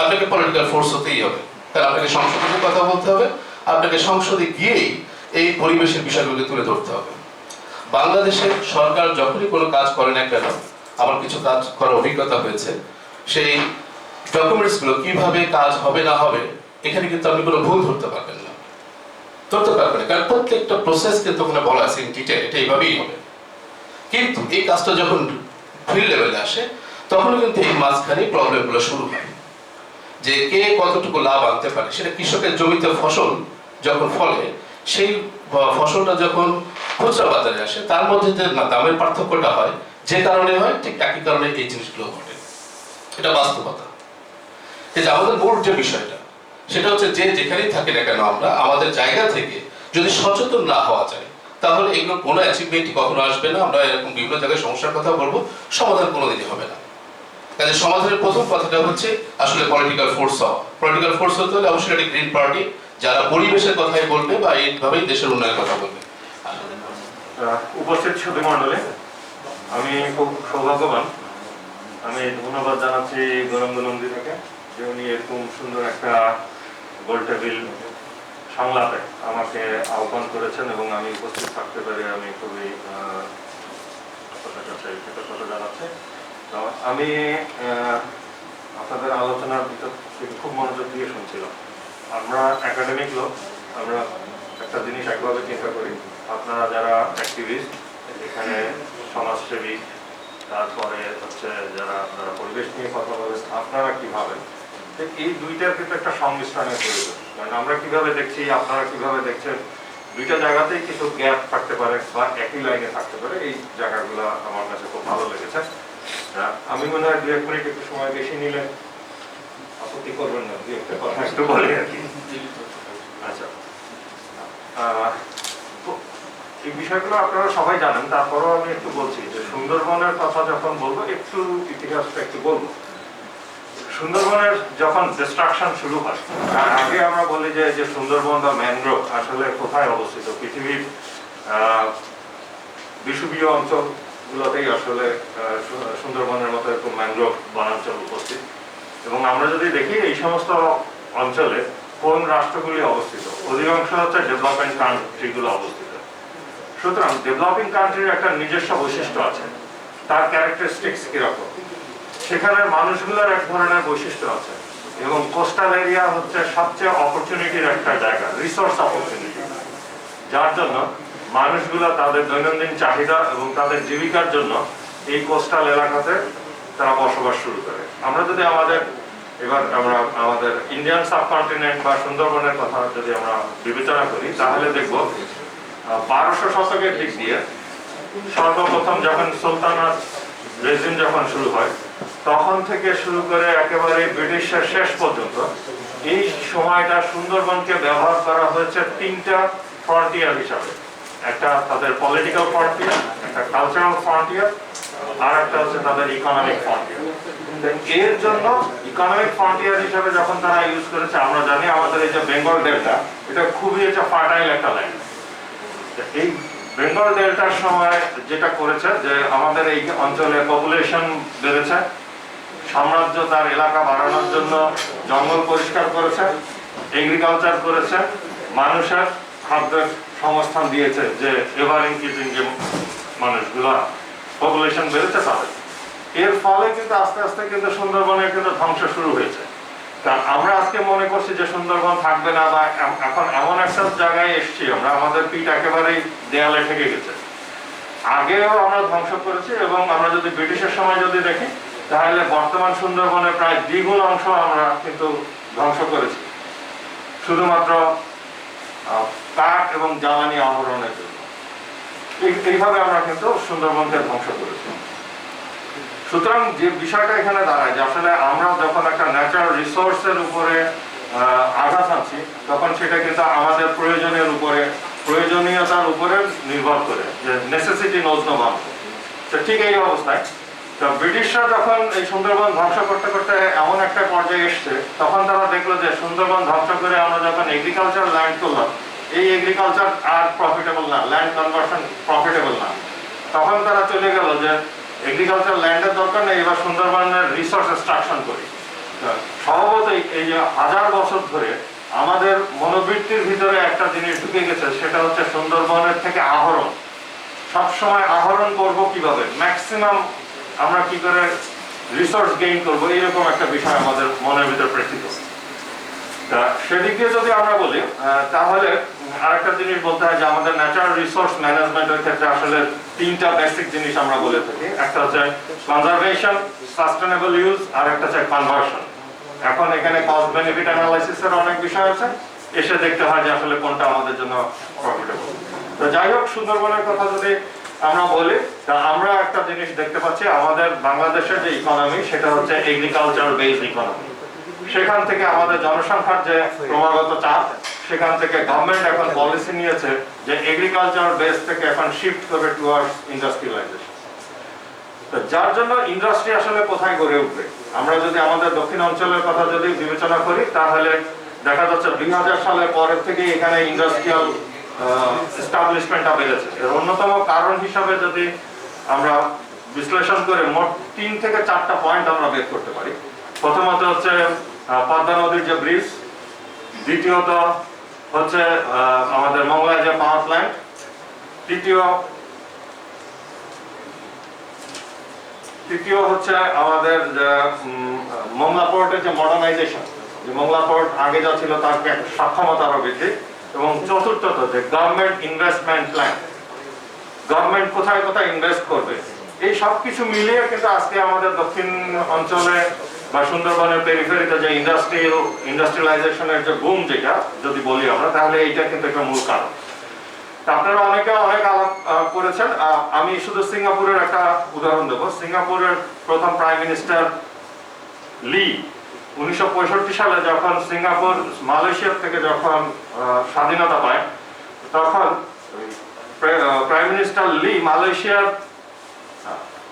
আপনাকে পলিটিক্যাল ফোর্স হতেই হবে, কারণ আপনাকে সংসদে কথা বলতে হবে, আপনাকে সংসদে গিয়েই এই পরিবেশের বিষয়গুলোকে তুলে ধরতে হবে। বাংলাদেশের সরকার যখনই কোনো কাজ করে না কেন, আমার কিছু কাজ করার অভিজ্ঞতা হয়েছে, সেই ডকুমেন্টসগুলো কিভাবে কাজ হবে না হবে এখানে কিন্তু আপনি কোনো ভুল ধরতে পারবেন না, কারণ প্রত্যেকটা প্রসেস কিন্তু ওখানে বলা আছে ইন ডিটেইল, এটা এইভাবেই হবে। কিন্তু এই কাজটা যখন ফিল্ড লেভেলে আসে, তখন কিন্তু এই মাঝখানে প্রবলেমগুলো শুরু হয়, যে কে কতটুকু লাভ আনতে পারে। সেটা কৃষকের জমিতে ফসল যখন ফলে, সেই ফসলটা যখন খুচরা বাজারে আসে, তার মধ্যে যে দামের পার্থক্যটা হয়, যে কারণে হয়, ঠিক একই কারণে এই জিনিসগুলো ঘটে। এটা বাস্তবতা। এই যে আমাদের মূল যে বিষয়টা, সেটা হচ্ছে যে যেখানেই থাকি না কেন, আমরা আমাদের জায়গা থেকে যদি সচেতন না হওয়া যায়, তাহলে এগুলো কোনো অ্যাচিভমেন্টই কখনো আসবে না। আমরা এরকম বিভিন্ন জায়গায় সমস্যার কথা বলবো, সমাধান কোনোদিনই হবে না। কাজে সমাধানের প্রথম কথাটা হচ্ছে আসলে পলিটিক্যাল ফোর্স হওয়া। পলিটিক্যাল ফোর্স হতে হলে অবশ্যই একটা গ্রিন পার্টি, যারা পরিবেশের কথাই বলবে বা এইভাবেই দেশের উন্নয়নের কথা বলবে। উপস্থিত সুধী মণ্ডলে, আমি খুব সৌভাগ্যবান, আমি ধন্যবাদ জানাচ্ছি গৌরাঙ্গ নন্দী থেকে, যে উনি এরকম সুন্দর একটা গোল টেবিল সংলাপে আমাকে আহ্বান করেছেন এবং আমি উপস্থিত থাকতে পেরে আমি খুবই আপনাদের কাছে কৃতজ্ঞতা জানাচ্ছি। তো আমি আপনাদের আলোচনার ভিতর থেকে খুব মনোযোগ দিয়ে শুনছিলাম। আমরা একাডেমিক লোক, আমরা একটা জিনিস একভাবে চিন্তা করি, আপনারা যারা অ্যাক্টিভিস্ট, এখানে সমাজসেবী, তারপরে হচ্ছে যারা আপনারা পরিবেশ নিয়ে কথা বলেন, আপনারা কি ভাবেন, এই দুইটার কিন্তু একটা সংমিশ্রণের প্রয়োজন। কারণ আমরা কিভাবে দেখছি, আপনারা কিভাবে দেখছেন, দুইটা জায়গাতেই কিছু গ্যাপ থাকতে পারে বা একই লাইনে থাকতে পারে। এই জায়গাগুলো আমার কাছে খুব ভালো লেগেছে। আমি মনে হয় 2-1 মিনিট একটু সময় বেশি নিলে আপত্তি করবেন না, 2-1টা কথা একটু বলি আর কি। আচ্ছা, এই বিষয়গুলো আপনারা সবাই জানেন, তারপরেও আমি একটু বলছি যে সুন্দরবনের কথা যখন বলবো একটু ইতিহাসটা একটু বলবো। সুন্দরবনের যখন ডিস্ট্রাকশন শুরু হয়, তার আগে আমরা বলি যে সুন্দরবন বা ম্যানগ্রোভ আসলে কোথায় অবস্থিত? পৃথিবীর বিষুবীয় অঞ্চলগুলোতেই আসলে সুন্দরবনের মতো এরকম ম্যানগ্রোভ বনাঞ্চল উপস্থিত। এবং আমরা যদি দেখি এই সমস্ত অঞ্চলে কোন রাষ্ট্রগুলি অবস্থিত, অধিকাংশ হচ্ছে ডেভেলপমেন্ট কান্ট্রিগুলো অবস্থিত। সুতরাং ডেভেলপিং কান্ট্রির একটা নিজস্ব বৈশিষ্ট্য আছে, তার ক্যারেক্টারিস্টিক্স কিরকম, সেখানের মানুষগুলোর এক ধরনের বৈশিষ্ট্য আছে। এবং কোস্টাল এরিয়া হচ্ছে সবচেয়ে অপরচুনিটির একটা জায়গা, রিসোর্স অপরচুনিটি, যার জন্য মানুষগুলো তাদের দৈনন্দিন চাহিদা এবং তাদের জীবিকার জন্য এই কোস্টাল এলাকাতে তারা বসবাস শুরু করে। আমরা যদি আমরা আমাদের ইন্ডিয়ান সাবকন্টিনেন্ট বা সুন্দরবনের কথা যদি আমরা বিবেচনা করি, তাহলে দেখব 1200 শতকের দিক দিয়ে সর্বপ্রথম যখন সুলতানাত রেজিম যখন শুরু হয়, তখন থেকে শুরু করে একেবারে ব্রিটিশের শেষ পর্যন্ত এই সময়টা সুন্দরবনকে ব্যবহার করা হয়েছে 3টা ফ্রন্টিয়ার হিসাবে। একটা তাদের পলিটিক্যাল ফ্রন্টিয়ার, একটা কালচারাল ফ্রন্টিয়ার, আর একটা হচ্ছে তাদের ইকোনমিক ফ্রন্টিয়ার। এর জন্য ইকোনমিক ফ্রন্টিয়ার হিসাবে যখন তারা ইউজ করেছে, আমরা জানি আমাদের এই যে বেঙ্গল ডেল্টা, এটা খুবই ফার্টাইল একটা ল্যান্ড। এই বেঙ্গল ডেল্টার সময় যেটা করেছে যে আমাদের এই অঞ্চলে পপুলেশন বেড়েছে, সাম্রাজ্য তার এলাকা বাড়ানোর জন্য জঙ্গল পরিষ্কার করেছে, এগ্রিকালচার করেছে, মানুষের খাদ্যের সংস্থান দিয়েছে, যে এভার ইনক্রিজিং যে মানুষগুলা পপুলেশন বেড়েছে তাদের। এর ফলে কিন্তু আস্তে আস্তে কিন্তু সুন্দরবনের কিন্তু ধ্বংস শুরু হয়েছে। তা আমরা আজকে মনে করছি যে সুন্দরবন থাকবে না, বা এখন এমন একটা জায়গায় এসছি আমরা, আমাদের পিঠ একেবারেই দেয়ালে ঠেকে গেছে। আগেও আমরা ধ্বংস করেছি, এবং আমরা যদি ব্রিটিশের সময় যদি দেখি, তাহলে বর্তমান সুন্দরবনের প্রায় দ্বিগুণ অংশ আমরা কিন্তু ধ্বংস করেছি, শুধুমাত্র কাঠ এবং জ্বালানি আহরণের জন্য। এইভাবে আমরা কিন্তু সুন্দরবনকে ধ্বংস করেছি। সুতরাং যে বিষয়টা এখানে দাঁড়ায় যে আসলে আমরা যখন একটা ন্যাচারাল রিসোর্সের উপরে আঘাত আনছি, তখন সেটা কিন্তু আমাদের প্রয়োজনীয়তার উপরে নির্ভর করে, যে নেসেসিটি নোজ নো বাউন্ড। তো ঠিক এই অবস্থায় তো ব্রিটিশরা যখন এই সুন্দরবন ধ্বংস করতে করতে এমন একটা পর্যায়ে এসছে, তখন তারা দেখলো যে সুন্দরবন ধ্বংস করে আমরা যখন এগ্রিকালচার ল্যান্ড করলাম, এই এগ্রিকালচার আর প্রফিটেবল না, ল্যান্ড কনভার্সন প্রফিটেবল না। তখন তারা চলে গেল যে এগ্রিকালচার ল্যান্ডের দরকার নেই, এবার সুন্দরবনের রিসোর্স এক্সট্রাকশন করি। স্বভাবতই এই যে 1000 বছর ধরে আমাদের মনোবৃত্তির ভিতরে একটা জিনিস ঢুকে গেছে, সেটা হচ্ছে সুন্দরবনের থেকে আহরণ। সবসময় আহরণ করব কিভাবে, ম্যাক্সিমাম আমরা কি করে রিসোর্স গেইন করবো, এইরকম একটা বিষয় আমাদের মনের ভিতরে প্রেক্ষিত। সেদিকে যদি আমরা বলি, তাহলে আরেকটা জিনিস বলতে হয় যে আমাদের ন্যাচারাল রিসোর্স ম্যানেজমেন্টের ক্ষেত্রে আসলে 3টা বেসিক জিনিস আমরা বলে থাকি। একটা হচ্ছে কনজারভেশন, সাস্টেনেবল ইউজ, আর একটা হচ্ছে কনভার্সন। এখন এখানে কস্ট বেনিফিট অ্যানালাইসিসের অনেক বিষয় আছে, এসে দেখতে হয় যে আসলে কোনটা আমাদের জন্য প্রফিটেবল। তো যাই হোক, সুন্দরবনের কথা যদি আমরা বলি, তা আমরা একটা জিনিস দেখতে পাচ্ছি, আমাদের বাংলাদেশের যে ইকোনমি, সেটা হচ্ছে এগ্রিকালচার বেসড ইকোনমি। সেখান থেকে আমাদের জনসংখ্যার যে ক্রমাগত চাপ, সেখান থেকে গভর্নমেন্ট এখন পলিসি নিয়েছে যে এগ্রিকালচার বেস থেকে এখন শিফট করবে টুয়ার্ডস ইন্ডাস্ট্রিয়ালাইজেশন। তো যার জন্য ইন্ডাস্ট্রি আসলে কোথায় গড়ে উঠবে, আমরা যদি আমাদের দক্ষিণ অঞ্চলের কথা যদি বিবেচনা করি, তাহলে দেখা যাচ্ছে 2000 সালের পরের থেকে এখানে ইন্ডাস্ট্রিয়াল এস্টাবলিশমেন্টটা বেড়েছে। এর অন্যতম কারণ হিসাবে যদি আমরা বিশ্লেষণ করে মোট 3 থেকে 4টা পয়েন্ট আমরা বের করতে পারি। প্রথমত হচ্ছে পদ্মা নদীর যে ব্রিজ, দ্বিতীয়ত হচ্ছে আমাদের মংলায় যে পাওয়ার প্ল্যান্ট, তৃতীয় হচ্ছে আমাদের মংলা পোর্টের যে মডার্নাইজেশন, যে মংলা পোর্ট আগে যা ছিল তার সক্ষমতা আরো বৃদ্ধি, এবং চতুর্থত যে গভর্নমেন্ট ইনভেস্টমেন্ট প্ল্যান, গভর্নমেন্ট কোথায় কোথায় ইনভেস্ট করবে। এই সব কিছু মিলিয়ে কিন্তু আজকে আমাদের দক্ষিণ অঞ্চলে বা সুন্দরবনের পেরিফেরিতে যে ইন্ডাস্ট্রিয়ালাইজেশনের যে বুম, যেটা যদি বলি আমরা, তাহলে এইটা কিন্তু একটা মূল কারণ। আপনারা অনেকে অনেক আলাপ করে বলেছেন, আমি শুধু সিঙ্গাপুরের একটা উদাহরণ দেবো। সিঙ্গাপুরের প্রথম প্রাইম মিনিস্টার লি 1965 সালে যখন সিঙ্গাপুর মালয়েশিয়ার থেকে যখন স্বাধীনতা পায়, তখন প্রাইম মিনিস্টার লি মালয়েশিয়ার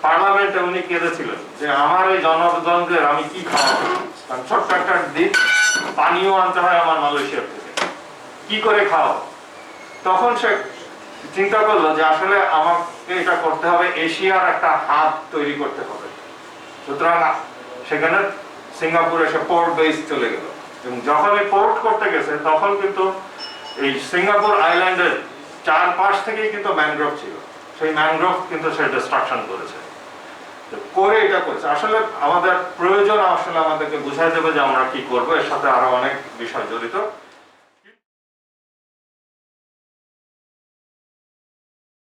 পার্লামেন্টে উনি কেঁদেছিলেন যে আমার এই জনগণদের আমি কি খাওয়াবো, কারণ ছোট্ট একটা দ্বীপ, পানিও আনতে হয় আমার মালয়েশিয়ার থেকে, কি করে খাওয়াবো। তখন সে চিন্তা করলো যে আসলে আমাকে এটা করতে হবে, এশিয়ার একটা হাব তৈরি করতে হবে। সুতরাং সেখানে সিঙ্গাপুর এসে পোর্ট বেস চলে গেল, এবং যখন এই পোর্ট করতে গেছে তখন কিন্তু এই সিঙ্গাপুর আইল্যান্ডের চারপাশ থেকেই কিন্তু ম্যানগ্রোভ ছিল, সেই ম্যানগ্রোভ কিন্তু সে ডিস্ট্রাকশন করেছে, করে এটা করেছে। আসলে আমাদের প্রয়োজন আসলে আমাদেরকে বুঝাই দেবে যে আমরা কি করবো, এর সাথে আরো অনেক বিষয় জড়িত।